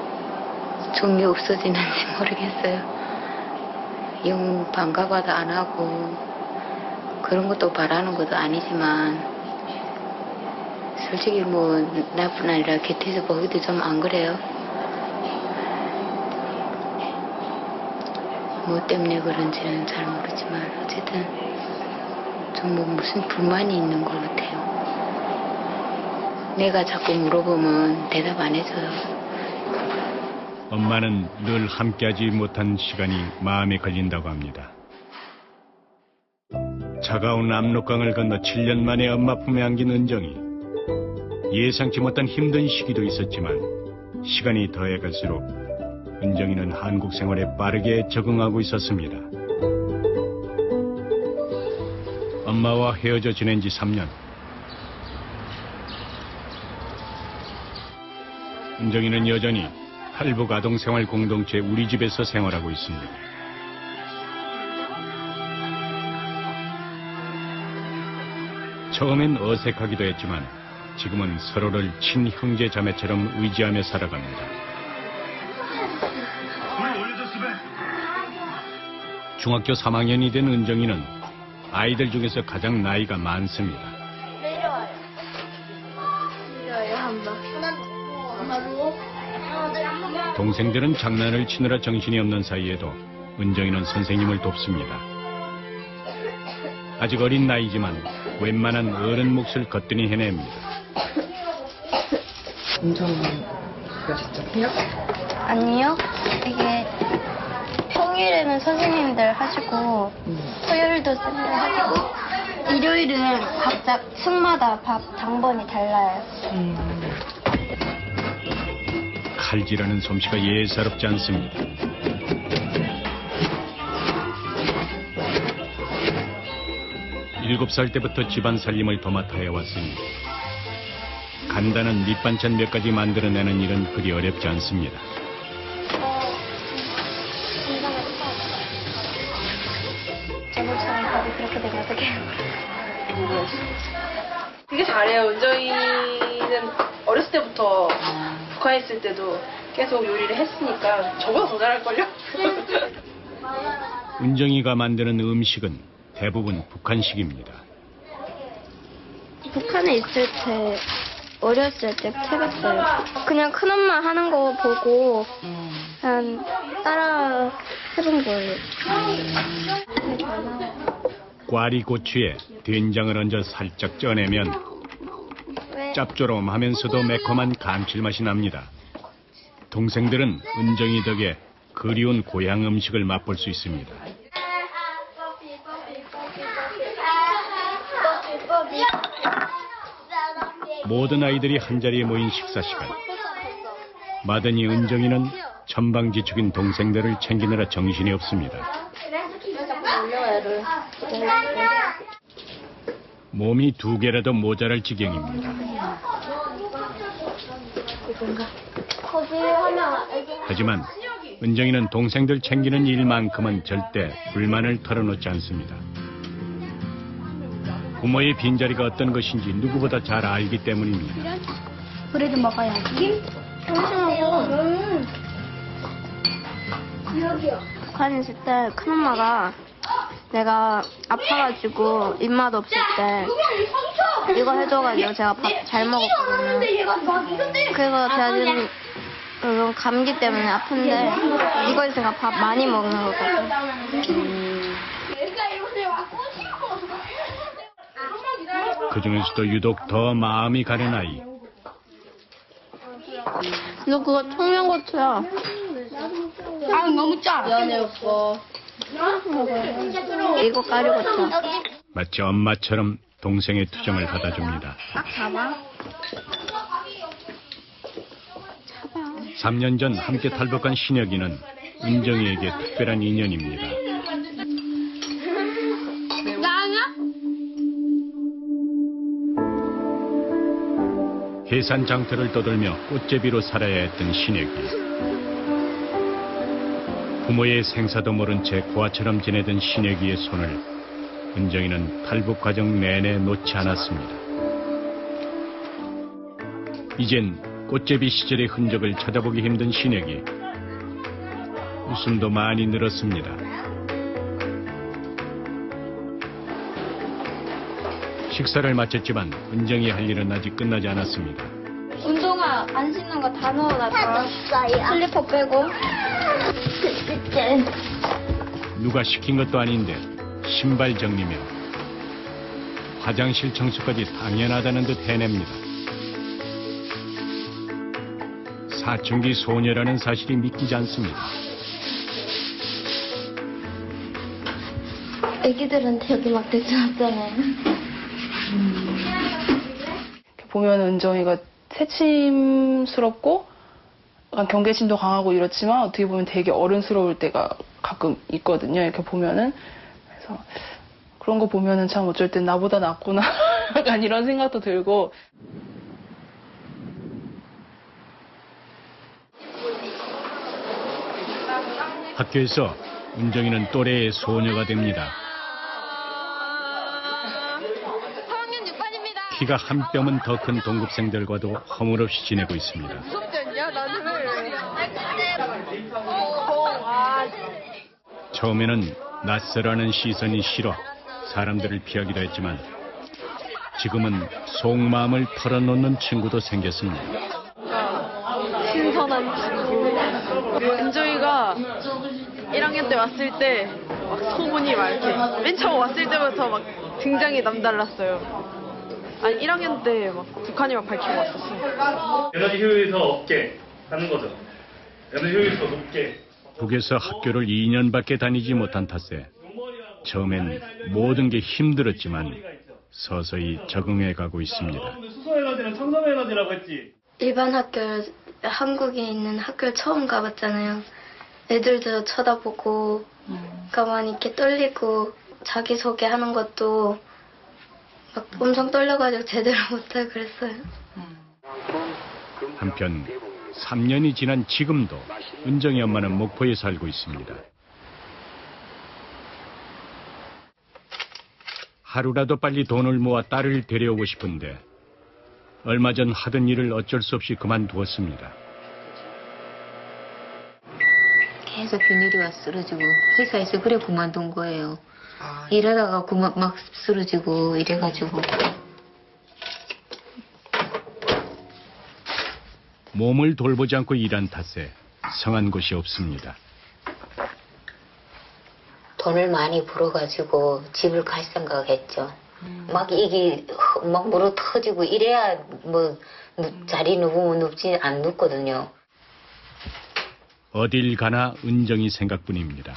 C: 종이 없어지는지 모르겠어요. 영 반가워도 안 하고 그런 것도 바라는 것도 아니지만 솔직히 뭐 나뿐 아니라 곁에서 보기도 좀 안 그래요. 뭐 때문에 그런지는 잘 모르지만 어쨌든 좀 뭐 무슨 불만이 있는 것 같아요. 내가 자꾸 물어보면 대답 안 해줘요.
A: 엄마는 늘 함께하지 못한 시간이 마음에 걸린다고 합니다. 차가운 압록강을 건너 7년 만에 엄마 품에 안긴 은정이 예상치 못한 힘든 시기도 있었지만 시간이 더해갈수록 은정이는 한국 생활에 빠르게 적응하고 있었습니다. 엄마와 헤어져 지낸 지 3년. 은정이는 여전히 할북 아동생활 공동체 우리 집에서 생활하고 있습니다. 처음엔 어색하기도 했지만 지금은 서로를 친형제 자매처럼 의지하며 살아갑니다. 중학교 3학년이 된 은정이는 아이들 중에서 가장 나이가 많습니다.
E: 내려와요, 한 번.
A: 동생들은 장난을 치느라 정신이 없는 사이에도 은정이는 선생님을 돕습니다. 아직 어린 나이지만 웬만한 어른 몫을 거뜬히 해냅니다.
G: 은정이가 직접 해요?
E: 아니요. 이게 평일에는 선생님들 하시고 토요일도 쌤들 하시고 일요일은 각자 층마다 밥 당번이 달라요.
A: 칼질하는 솜씨가 예사롭지 않습니다. 일곱 살 때부터 집안 살림을 도맡아 해왔으니 간단한 밑반찬 몇 가지 만들어내는 일은 그리 어렵지 않습니다.
E: 저번처럼 밥이 그렇게 되면 어떡해요?
J: 되게 잘해요. 은정이는 어렸을 때부터 북한에 있을 때도 계속 요리를 했으니까 저보다 더 잘할걸요?
A: 은정이가 만드는 음식은 대부분 북한식입니다.
E: 북한에 있을 때 어렸을 때 해봤어요. 그냥 큰엄마 하는 거 보고 그냥 따라 해본 거예요.
A: 꽈리 고추에 된장을 얹어 살짝 쪄내면 짭조름하면서도 매콤한 감칠맛이 납니다. 동생들은 은정이 덕에 그리운 고향 음식을 맛볼 수 있습니다. 모든 아이들이 한자리에 모인 식사 시간. 마더니 은정이는 천방지축인 동생들을 챙기느라 정신이 없습니다. 몸이 2개라도 모자랄 지경입니다. 하지만 은정이는 동생들 챙기는 일만큼은 절대 불만을 털어놓지 않습니다. 부모의 빈자리가 어떤 것인지 누구보다 잘 알기 때문입니다.
E: 그래도 먹어야지. 잠시만요. 북한에 있을 때 큰엄마가 내가 아파가지고 입맛 없을 때 이거 해줘가지고 제가 밥 잘 먹었거든요. 그래서 제가 지금 감기 때문에 아픈데 이거 있으니까 밥 많이 먹는 거거든요.
A: 그 중에서도 유독 더 마음이 가는 아이.
E: 너 그거 청양고추야. 아 너무 짜. 미안해 오빠. 이거 까리고추.
A: 마치 엄마처럼 동생의 투정을 받아줍니다.
E: 딱 잡아.
A: 3년 전 함께 탈북한 신혁이는 은정이에게 특별한 인연입니다. 해산 장터를 떠돌며 꽃제비로 살아야 했던 신혁이. 부모의 생사도 모른 채 고아처럼 지내던 신혁이의 손을 은정이는 탈북 과정 내내 놓지 않았습니다. 이젠 꽃제비 시절의 흔적을 찾아보기 힘든 신혁이. 웃음도 많이 늘었습니다. 식사를 마쳤지만 은정이 할 일은 아직 끝나지 않았습니다.
E: 운동화 안 신는 거 다 넣어놨다. 슬리퍼 빼고.
A: 누가 시킨 것도 아닌데 신발 정리며 화장실 청소까지 당연하다는 듯 해냅니다. 사춘기 소녀라는 사실이 믿기지 않습니다.
E: 애기들한테 여기 막 대충하잖아요.
J: 보면 은정이가 새침스럽고 약간 경계심도 강하고 이렇지만 어떻게 보면 되게 어른스러울 때가 가끔 있거든요. 이렇게 보면은. 그래서 그런 거 보면은 참 어쩔 땐 나보다 낫구나. 약간 이런 생각도 들고.
A: 학교에서 은정이는 또래의 소녀가 됩니다. 키가 한 뼘은 더 큰 동급생들과도 허물없이 지내고 있습니다. 처음에는 낯설어하는 시선이 싫어 사람들을 피하기도 했지만 지금은 속마음을 털어놓는 친구도 생겼습니다.
J: 신선한 친구. 은조이가 1학년 때 왔을 때 막 소문이 막 이렇게 맨 처음 왔을 때부터 막 등장이 남달랐어요. 아니 1학년 때 막 북한이 막 밝히고 왔었어요.
K: 에너지 효율이 더 없게 하는 거죠. 에너지 효율이 더 높게.
A: 북에서 학교를 2년밖에 다니지 못한 탓에 처음엔 모든 게 힘들었지만 서서히 적응해 가고 있습니다.
K: 수소 에너지는 청소 에너지라고 했지.
E: 일반 학교, 한국에 있는 학교를 처음 가봤잖아요. 애들도 쳐다보고 가만히 이렇게 떨리고 자기소개하는 것도 막 엄청 떨려가지고 제대로 못하고 그랬어요.
A: 한편 3년이 지난 지금도 은정이 엄마는 목포에 살고 있습니다. 하루라도 빨리 돈을 모아 딸을 데려오고 싶은데 얼마 전 하던 일을 어쩔 수 없이 그만두었습니다.
C: 계속 비닐이 와 쓰러지고 회사에서 그래 그만둔 거예요. 일하다가 그만 막 쓰러지고 이래가지고.
A: 몸을 돌보지 않고 일한 탓에 성한 곳이 없습니다.
C: 돈을 많이 벌어가지고 집을 갈 생각했죠. 막 이게 막 물어 터지고 이래야 뭐 자리 누우면 눕지 안 눕거든요.
A: 어딜 가나 은정이 생각뿐입니다.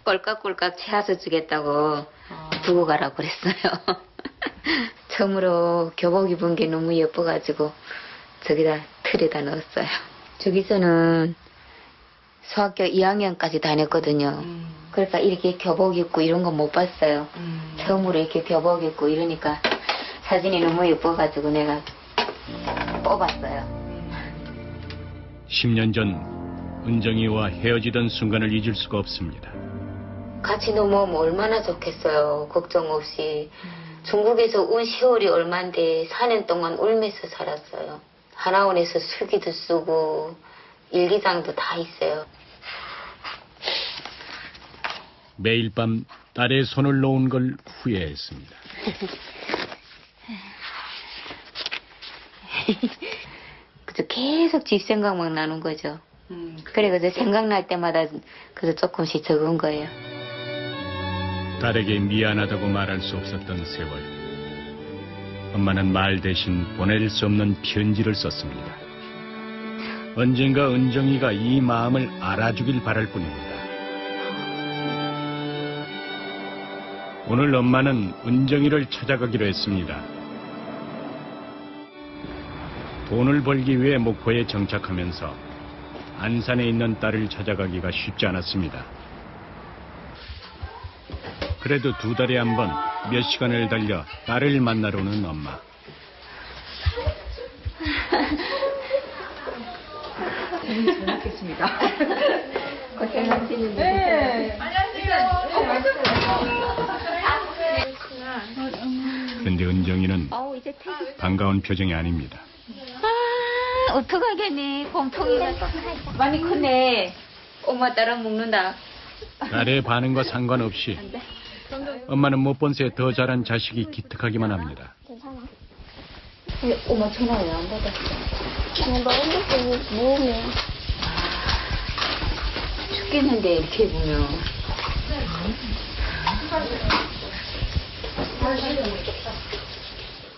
C: 꼴깍꼴깍 채워서 주겠다고 두고 가라고 그랬어요. 처음으로 교복 입은 게 너무 예뻐가지고 저기다 틀에다 넣었어요. 저기서는 소학교 2학년까지 다녔거든요. 그러니까 이렇게 교복 입고 이런 거 못 봤어요. 처음으로 이렇게 교복 입고 이러니까 사진이 너무 예뻐가지고 내가 뽑았어요.
A: 10년 전 은정이와 헤어지던 순간을 잊을 수가 없습니다.
C: 같이 넘어오면 얼마나 좋겠어요. 걱정 없이. 중국에서 온 세월이 얼만데 4년 동안 울면서 살았어요. 하나원에서 술기도 쓰고 일기장도 다 있어요.
A: 매일 밤 딸의 손을 놓은 걸 후회했습니다.
C: 그저 계속 집 생각만 나는 거죠. 그래 그저 생각날 때마다 그저 조금씩 적은 거예요.
A: 딸에게 미안하다고 말할 수 없었던 세월. 엄마는 말 대신 보낼 수 없는 편지를 썼습니다. 언젠가 은정이가 이 마음을 알아주길 바랄 뿐입니다. 오늘 엄마는 은정이를 찾아가기로 했습니다. 돈을 벌기 위해 목포에 정착하면서 안산에 있는 딸을 찾아가기가 쉽지 않았습니다. 그래도 2달에 한 번 몇 시간을 달려 딸을 만나러 오는 엄마.
G: 잘 먹겠습니다.
C: 고생하시는데.
G: 네.
A: 그런데 은정이는 반가운 표정이 아닙니다.
C: 아, 어떡하겠니. 곰통이 많이 컸네. 엄마 따라 먹는다.
A: 딸의 반응과 상관없이 엄마는 못 본 새 더 자란 자식이 기특하기만 합니다.
E: 괜찮아.
C: 엄마 전화 왜 안 받았어?
E: 너 핸드폰 모으면.
C: 죽겠는데 이렇게 보면.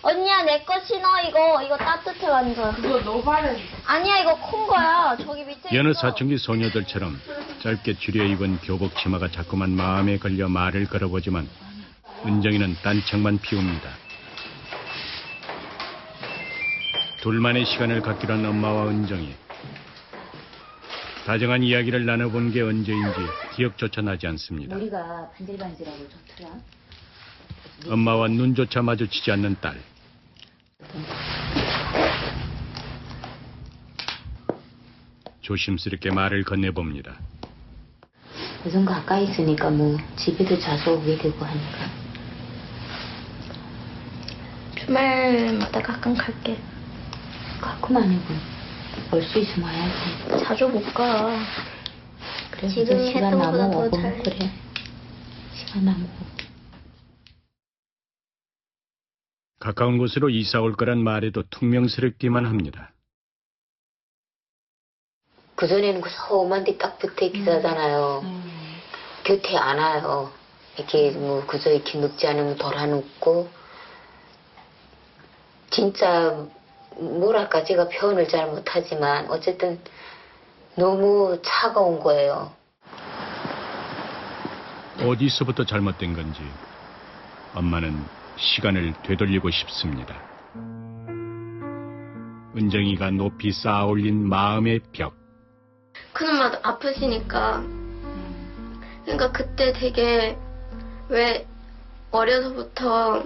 E: 언니야 내 거 신어 이거 따뜻해 완전.
G: 그거 너 발에.
E: 아니야 이거 큰 거야. 저기 밑에.
A: 여느
E: 있어.
A: 사춘기 소녀들처럼 짧게 줄여 입은 교복 치마가 자꾸만 마음에 걸려 말을 걸어보지만 은정이는 딴청만 피웁니다. 둘만의 시간을 갖기로 한 엄마와 은정이. 다정한 이야기를 나눠본 게 언제인지 기억조차 나지 않습니다.
C: 머리가 반질반질하고 좋더라.
A: 엄마와 눈조차 마주치지 않는 딸. 조심스럽게 말을 건네봅니다.
C: 우선 가까이 있으니까 뭐 집에도 자주 오게 되고 하니까.
E: 주말마다 가끔 갈게.
C: 가끔 아니고 올 수 있으면 와야지.
E: 자주 못 가.
C: 그래.
E: 지금
C: 시간
E: 했던 것보다
C: 남고
E: 더 잘.
C: 그래. 시간 남고.
A: 가까운 곳으로 이사 올 거란 말에도 퉁명스럽기만 합니다.
C: 그전에는 그 서만 데 딱 붙어 있기 하잖아요. 곁에 안 와요. 이렇게 뭐 그저 이렇게 눕지 않으면 돌아눕고 진짜 뭐랄까 제가 표현을 잘 못하지만 어쨌든 너무 차가운 거예요.
A: 어디서부터 잘못된 건지 엄마는 시간을 되돌리고 싶습니다. 은정이가 높이 쌓아 올린 마음의 벽.
E: 큰엄마도 아프시니까 그러니까 그때 되게 왜 어려서부터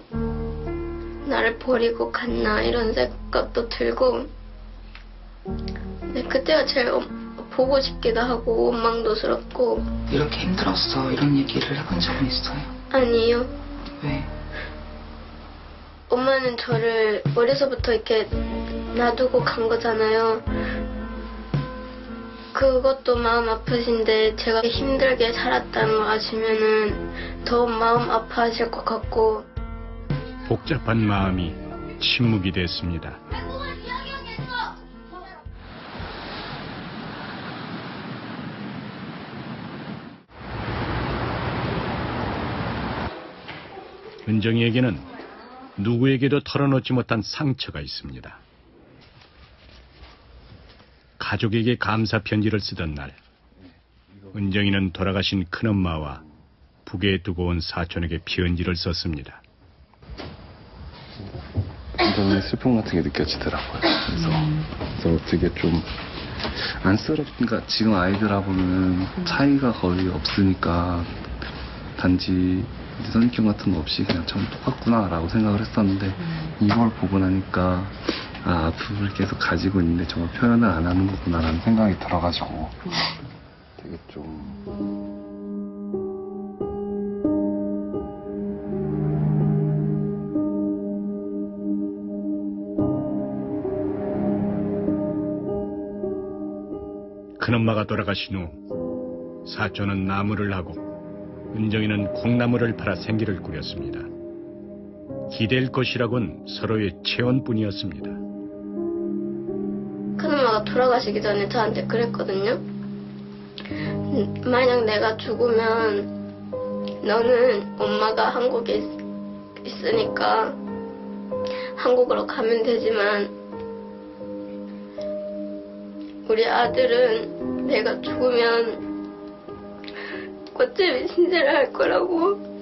E: 나를 버리고 갔나 이런 생각도 들고 근데 그때가 제일 보고 싶기도 하고 원망도스럽고
G: 이렇게 힘들었어 이런 얘기를 해본 적은 있어요?
E: 아니요.
G: 왜?
E: 엄마는 저를 어려서부터 이렇게 놔두고 간 거잖아요. 그것도 마음 아프신데 제가 힘들게 살았다는 거 아시면은 더 마음 아파하실 것 같고
A: 복잡한 마음이 침묵이 됐습니다. 은정이에게는 누구에게도 털어놓지 못한 상처가 있습니다. 가족에게 감사 편지를 쓰던 날, 은정이는 돌아가신 큰엄마와 북에 두고 온 사촌에게 편지를 썼습니다.
L: 굉장히 슬픔 같은 게 느껴지더라고요. 그래서 되게 좀 안쓰럽니까 지금 아이들하고는 차이가 거의 없으니까 단지 선입견 같은 거 없이 그냥 참 똑같구나라고 생각을 했었는데 이걸 보고 나니까 아, 아픔을 계속 가지고 있는데 정말 표현을 안 하는 거구나라는 생각이 들어가지고 되게 좀
A: 큰엄마가 돌아가신 후 사촌은 나무를 하고 은정이는 콩나물을 팔아 생계를 꾸렸습니다. 기댈 것이라곤 서로의 체온뿐이었습니다.
E: 큰엄마가 돌아가시기 전에 저한테 그랬거든요. 만약 내가 죽으면 너는 엄마가 한국에 있으니까 한국으로 가면 되지만 우리 아들은 내가 죽으면 꽃집이 신세를 할 거라고.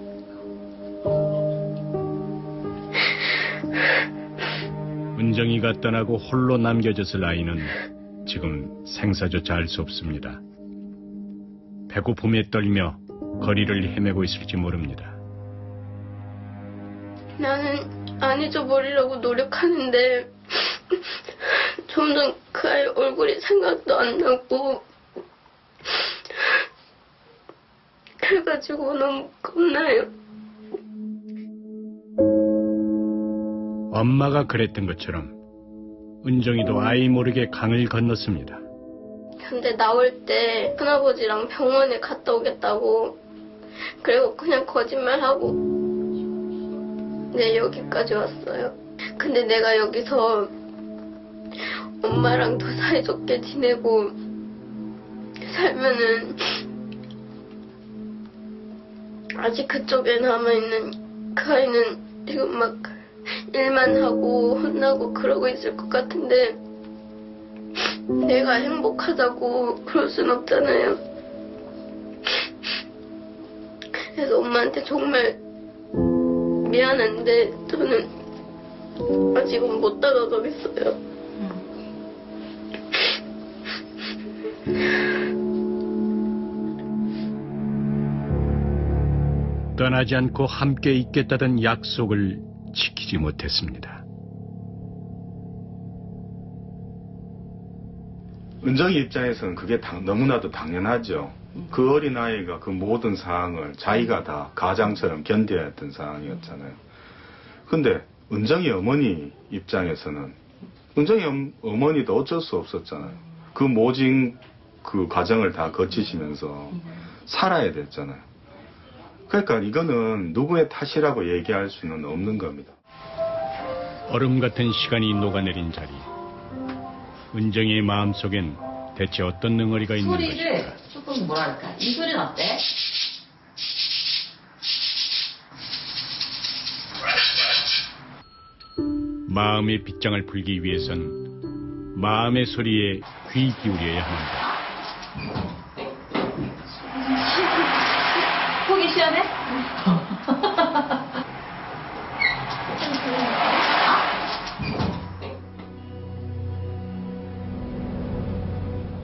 A: 은정이가 떠나고 홀로 남겨졌을 아이는 지금 생사조차 알 수 없습니다. 배고픔에 떨며 거리를 헤매고 있을지 모릅니다.
E: 나는 안 잊어버리려고 노력하는데 점점 그 아이 얼굴이 생각도 안 나고 그래가지고 너무 겁나요.
A: 엄마가 그랬던 것처럼 은정이도 아이 모르게 강을 건넜습니다.
E: 근데 나올 때 큰아버지랑 병원에 갔다 오겠다고 그리고 그냥 거짓말하고 네 여기까지 왔어요. 근데 내가 여기서 엄마랑 더 사이좋게 지내고 살면은 아직 그쪽에 남아있는 그 아이는 지금 막 일만 하고 혼나고 그러고 있을 것 같은데 내가 행복하다고 그럴 순 없잖아요. 그래서 엄마한테 정말 미안한데 저는 아직은 못 다가가겠어요.
A: 떠나지 않고 함께 있겠다던 약속을 지키지 못했습니다.
H: 은정이 입장에서는 그게 너무나도 당연하죠. 그 어린아이가 그 모든 상황을 자기가 다 가장처럼 견뎌야 했던 상황이었잖아요. 근데 은정이 어머니 입장에서는 은정이 어머니도 어쩔 수 없었잖아요. 그 모진 그 과정을 다 거치시면서 살아야 됐잖아요. 그러니까 이거는 누구의 탓이라고 얘기할 수는 없는 겁니다.
A: 얼음 같은 시간이 녹아내린 자리. 은정이의 마음속엔 대체 어떤 능어리가 있는 것일까?
M: 소리를 조금 뭐랄까, 이 소리는 어때?
A: 마음의 빗장을 풀기 위해선 마음의 소리에 귀 기울여야 합니다.
M: 속이 시원해?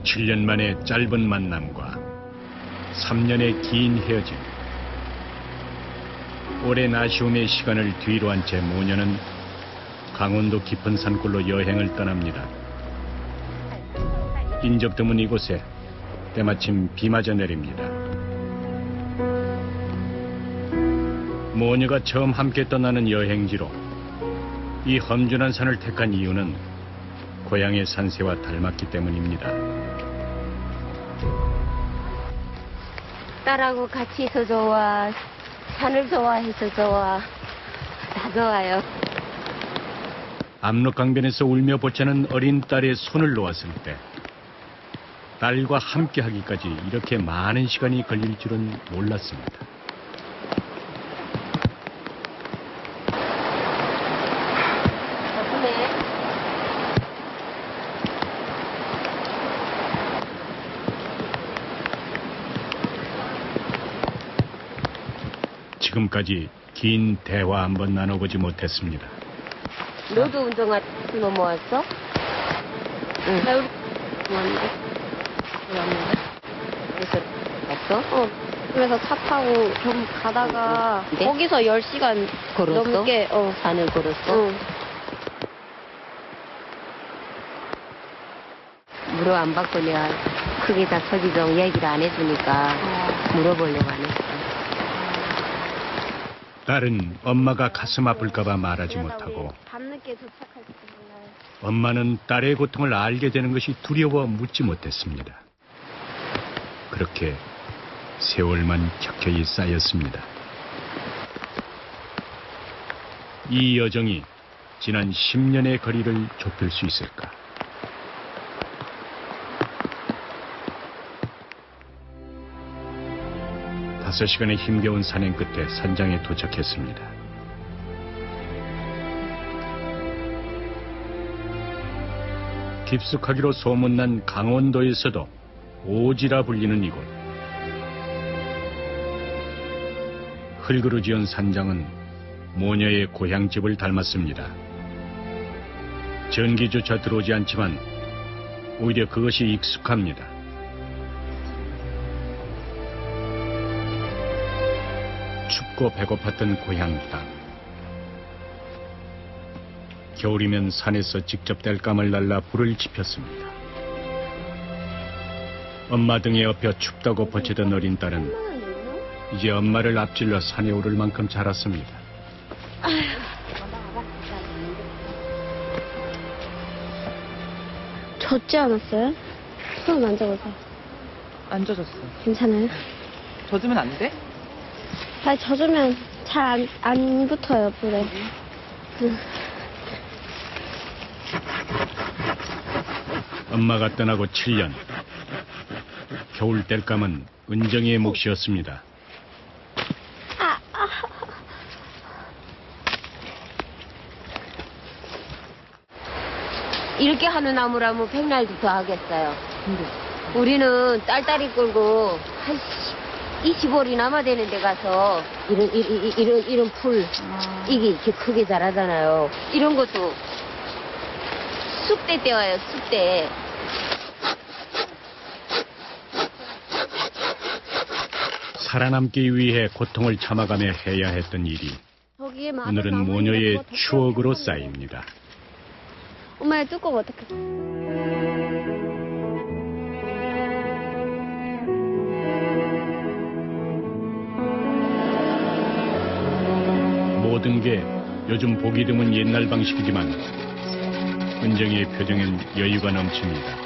A: 7년 만의 짧은 만남과 3년의 긴 헤어짐. 오랜 아쉬움의 시간을 뒤로 한 채 모녀는 강원도 깊은 산골로 여행을 떠납니다. 인적 드문 이곳에 때마침 비마저 내립니다. 모녀가 처음 함께 떠나는 여행지로 이 험준한 산을 택한 이유는 고향의 산세와 닮았기 때문입니다.
C: 딸하고 같이 있어 좋아, 산을 좋아해서 좋아, 다 좋아요.
A: 압록강변에서 울며 보채는 어린 딸의 손을 놓았을 때 딸과 함께하기까지 이렇게 많은 시간이 걸릴 줄은 몰랐습니다. 지금까지 긴 대화 한번 나눠보지 못했습니다.
C: 너도 운동화 넘어왔어? 응. 나 우리 왔는데. 그래서 왔어?
E: 그래서 차 타고 좀 가다가
C: 네?
E: 거기서 10시간
C: 걸었어?
E: 넘게
C: 산을 걸었어?
E: 응.
C: 물어 안 받고 내가 크게 다 서기정 얘기를 안 해주니까 물어보려고 안 했어.
A: 딸은 엄마가 가슴 아플까봐 말하지 못하고
E: 밤늦게 도착할 때 몰라요.
A: 엄마는 딸의 고통을 알게 되는 것이 두려워 묻지 못했습니다. 그렇게 세월만 켜켜이 쌓였습니다. 이 여정이 지난 10년의 거리를 좁힐 수 있을까? 다섯 시간의 힘겨운 산행 끝에 산장에 도착했습니다. 깊숙하기로 소문난 강원도에서도 오지라 불리는 이곳. 흙으로 지은 산장은 모녀의 고향집을 닮았습니다. 전기조차 들어오지 않지만 오히려 그것이 익숙합니다. 춥고 배고팠던 고향 땅. 겨울이면 산에서 직접 땔감을 날라 불을 지폈습니다. 엄마 등에 엎여 춥다고 버티던 어린 딸은 이제 엄마를 앞질러 산에 오를 만큼 자랐습니다.
E: 젖지 않았어요? 손 만져보세요.
J: 안 젖었어.
E: 괜찮아요?
J: 젖으면 안 돼?
E: 아니, 젖으면 잘 안 붙어요, 불에.
A: 엄마가 떠나고 7년. 겨울 땔감은 은정이의 몫이었습니다.
C: 이렇게 하는 나무라면 백날도 더 하겠어요. 우리는 딸딸이 끌고 한 20월이 남아 되는 데 가서 이런 풀 이게 이렇게 크게 자라잖아요. 이런 것도 쑥대 때 와요. 쑥대.
A: 살아남기 위해 고통을 참아가며 해야 했던 일이
E: 저기에 마늘
A: 오늘은
E: 나무인데
A: 모녀의
E: 그거 더
A: 추억으로
E: 펴서
A: 쌓입니다.
E: 엄마의 뚜껑 어떻게?
A: 모든 게 요즘 보기 드문 옛날 방식이지만 은정이의 표정엔 여유가 넘칩니다.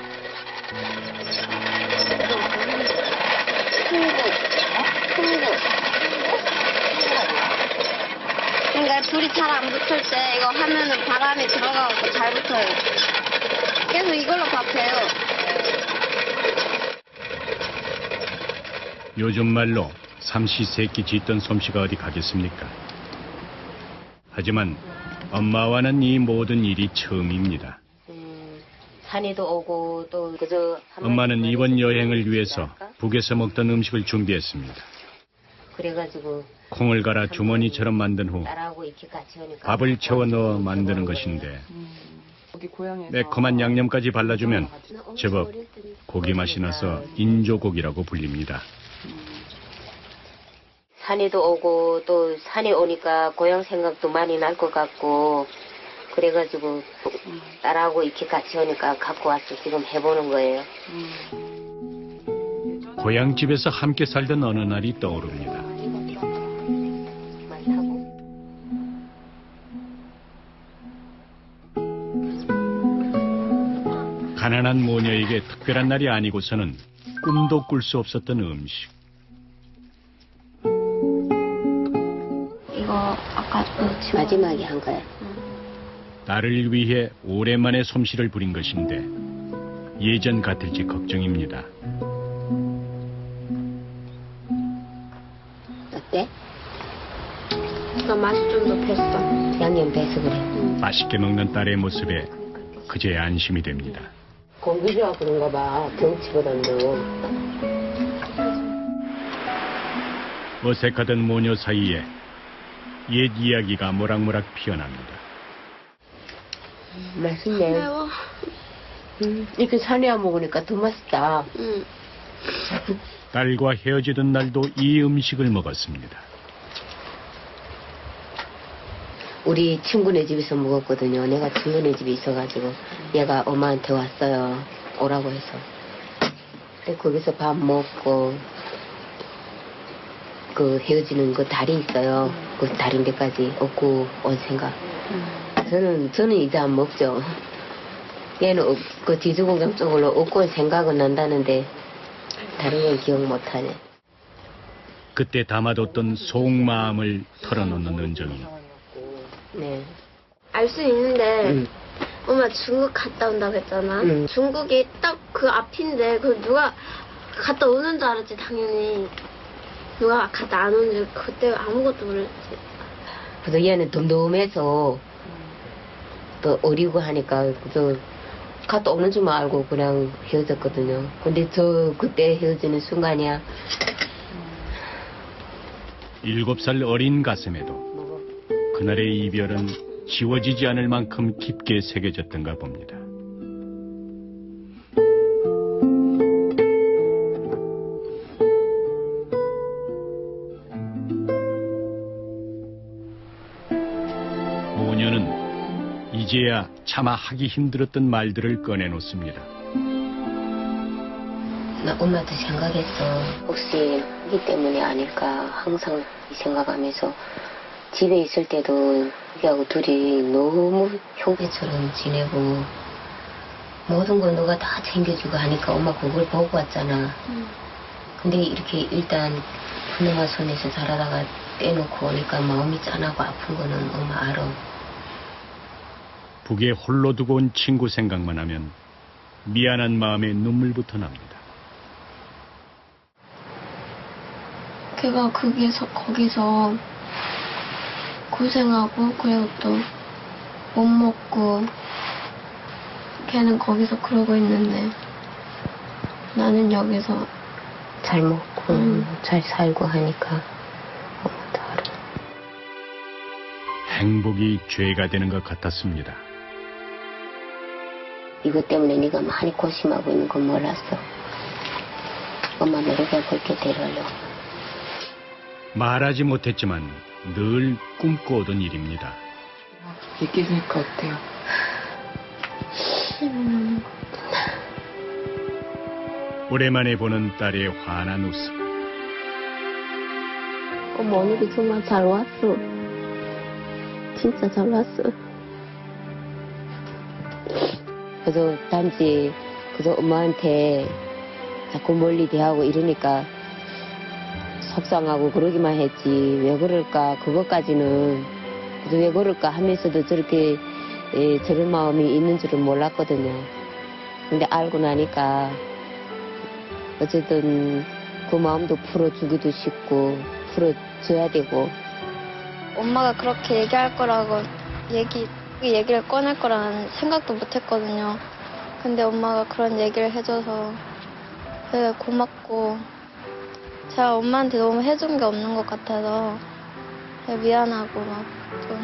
E: 그러니까 둘이 잘 안 붙을 때 이거 하면은 바람이 들어가고 잘 붙어요. 계속 이걸로 밥해요.
A: 요즘 말로 삼시세끼 짓던 솜씨가 어디 가겠습니까? 하지만 엄마와는 이 모든 일이 처음입니다.
C: 산에도 오고 또 그저
A: 엄마는 이번 여행을 위해서 북에서 먹던 음식을 준비했습니다.
C: 그래가지고
A: 콩을 갈아 주머니처럼 만든 후
C: 딸하고 이렇게 같이 하니까
A: 밥을 채워 넣어 만드는 것인데
J: 여기 고향에서
A: 매콤한 양념까지 발라주면 제법 고기 맛이 나서 인조고기라고 불립니다.
C: 산에도 오고 또 산에 오니까 고향 생각도 많이 날 것 같고 그래가지고 딸하고 이렇게 같이 하니까 갖고 와서 지금 해보는 거예요.
A: 고향집에서 함께 살던 어느 날이 떠오릅니다. 가난한 모녀에게 특별한 날이 아니고서는 꿈도 꿀 수 없었던 음식.
E: 이거 아까
C: 마지막에 한 거야.
A: 딸을 위해 오랜만에 솜씨를 부린 것인데 예전 같을지 걱정입니다.
C: 어때?
E: 나 맛이 좀 더 뱄어.
C: 양념 배서 그래.
A: 맛있게 먹는 딸의 모습에 그제 안심이 됩니다.
C: 공기가 그런가 봐. 경치보다도.
A: 어색하던 모녀 사이에 옛 이야기가 모락모락 피어납니다.
C: 맛있네.
E: 매워.
C: 이렇게 산에와 먹으니까 더 맛있다.
A: 딸과 헤어지던 날도 이 음식을 먹었습니다.
C: 우리 친구네 집에서 먹었거든요. 내가 친구네 집에 있어가지고 얘가 엄마한테 왔어요. 오라고 해서. 근데 거기서 밥 먹고 그 헤어지는 그 다리 있어요. 그 다른 데까지 얻고 온 생각. 저는 이제 안 먹죠. 얘는 그 지주공장 쪽으로 얻고 온 생각은 난다는데 다른 건 기억 못하네.
A: 그때 담아뒀던 속마음을 털어놓는 은정이.
C: 네.
E: 알 수 있는데 엄마 중국 갔다 온다고 했잖아. 중국이 딱 그 앞인데 그 누가 갔다 오는 줄 알았지 당연히. 누가 갔다 안 오는 줄 그때 아무것도 모르지.
C: 그래서 얘는 덤덤해서 또 어리고 하니까 그래서 갔다 오는 줄만 알고 그냥 헤어졌거든요. 근데 저 그때 헤어지는 순간이야.
A: 7살 어린 가슴에도 그날의 이별은 지워지지 않을 만큼 깊게 새겨졌던가 봅니다. 모녀는 이제야 차마 하기 힘들었던 말들을 꺼내놓습니다.
C: 나 엄마도 생각했어. 혹시 하기 때문에 아닐까 항상 생각하면서 집에 있을 때도 우리하고 둘이 너무 형제처럼 지내고 모든 걸 너가 다 챙겨주고 하니까 엄마 그걸 보고 왔잖아. 근데 이렇게 일단 그놈아 손에서 자라다가 떼놓고 오니까 마음이 짠하고 아픈 거는 엄마 알아.
A: 북에 홀로 두고 온 친구 생각만 하면 미안한 마음에 눈물부터 납니다.
E: 걔가 거기서 고생하고 그리고 또 못 먹고 걔는 거기서 그러고 있는데 나는 여기서
C: 잘 먹고 잘 살고 하니까 엄마도 알아.
A: 행복이 죄가 되는 것 같았습니다.
C: 이것 때문에 네가 많이 고심하고 있는 건 몰랐어. 엄마 노력을 그렇게 데려오려고.
A: 말하지 못했지만 늘 꿈꿔오던 일입니다.
G: 얘기해주니까 어때요?
A: 오랜만에 보는 딸의 환한 웃음.
C: 엄마 오늘이 정말 잘 왔어. 진짜 잘 왔어. 그래서 단지 그래서 엄마한테 자꾸 멀리 대하고 이러니까 속상하고 그러기만 했지 왜 그럴까 그것까지는 그래서 왜 그럴까 하면서도 저렇게 저런 마음이 있는 줄은 몰랐거든요. 근데 알고 나니까 어쨌든 그 마음도 풀어주기도 쉽고 풀어줘야 되고.
E: 엄마가 그렇게 얘기할 거라고 얘기를 꺼낼 거라는 생각도 못 했거든요. 근데 엄마가 그런 얘기를 해줘서 되게 고맙고 제가 엄마한테 너무 해준 게 없는 것 같아서 되게 미안하고 막 좀.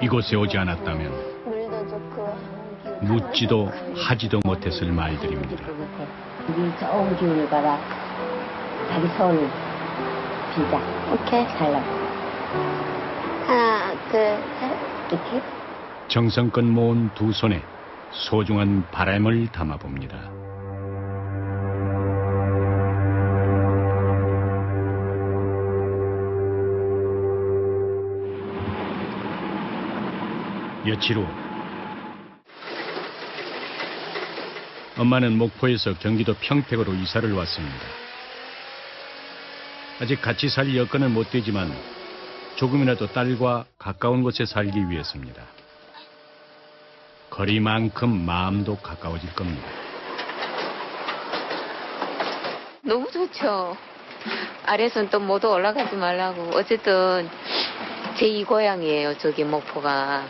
A: 이곳에 오지 않았다면
E: 물도 좋고
A: 묻지도 하지도 못했을 말들입니다.
C: 우리 좋은 기운을 받아. 자기 손을 빌자.
E: 오케이.
C: 살라고.
E: 하나, 둘, 셋.
C: 이렇게?
A: 정성껏 모은 두 손에 소중한 바람을 담아봅니다. 며칠 후 엄마는 목포에서 경기도 평택으로 이사를 왔습니다. 아직 같이 살 여건은 못 되지만 조금이라도 딸과 가까운 곳에 살기 위해서입니다. 거리만큼 마음도 가까워질 겁니다.
C: 너무 좋죠. 아래선 또 모두 올라가지 말라고. 어쨌든 제2 고향이에요. 저기 목포가.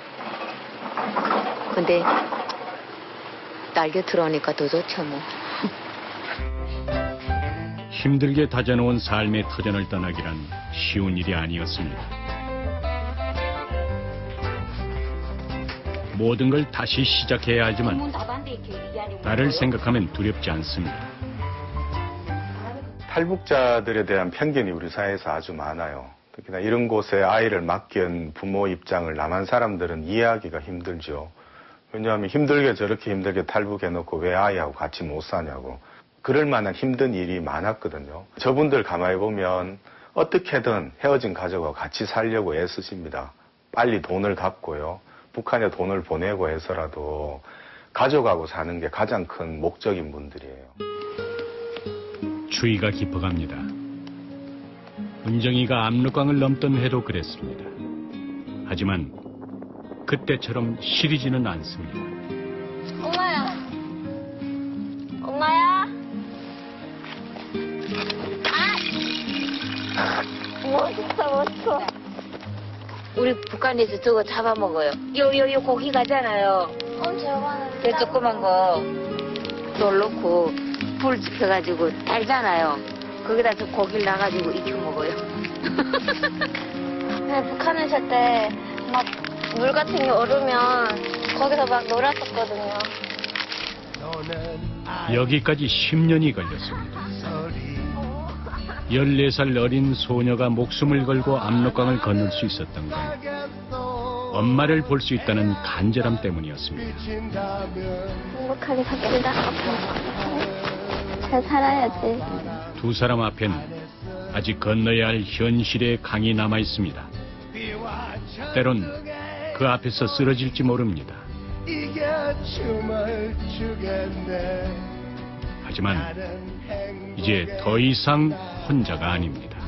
C: 근데 딸 곁으로 오니까 더 좋죠 뭐.
A: 힘들게 다져놓은 삶의 터전을 떠나기란 쉬운 일이 아니었습니다. 모든 걸 다시 시작해야 하지만 딸을 생각하면 두렵지 않습니다.
H: 탈북자들에 대한 편견이 우리 사회에서 아주 많아요. 특히나 이런 곳에 아이를 맡긴 부모 입장을 남한 사람들은 이해하기가 힘들죠. 왜냐하면 힘들게 저렇게 힘들게 탈북해놓고 왜 아이하고 같이 못 사냐고. 그럴 만한 힘든 일이 많았거든요. 저분들 가만히 보면 어떻게든 헤어진 가족하고 같이 살려고 애쓰십니다. 빨리 돈을 갚고요. 북한에 돈을 보내고 해서라도 가족하고 사는 게 가장 큰 목적인 분들이에요.
A: 추위가 깊어갑니다. 은정이가 압록강을 넘던 해도 그랬습니다. 하지만 그때처럼 시리지는 않습니다.
E: 엄마야. 엄마야.
C: 멋있어. 우리 북한에서 저거 잡아먹어요. 요 고기 가잖아요.
E: 저거는
C: 저 조그만 거 돌 넣고 불 지펴가지고 달잖아요. 거기다 저 고기를 놔가지고 익혀 먹어요.
E: 근데 북한에 있을 때 막 물 같은 게 오르면 거기서 막 놀았었거든요.
A: 여기까지 10년이 걸렸습니다. 14살 어린 소녀가 목숨을 걸고 압록강을 건널 수 있었던 건 엄마를 볼 수 있다는 간절함 때문이었습니다.
E: 행복하게 삽시다. 잘 살아야지.
A: 두 사람 앞엔 아직 건너야 할 현실의 강이 남아 있습니다. 때론 그 앞에서 쓰러질지 모릅니다. 하지만 이제 더 이상 혼자가 아닙니다.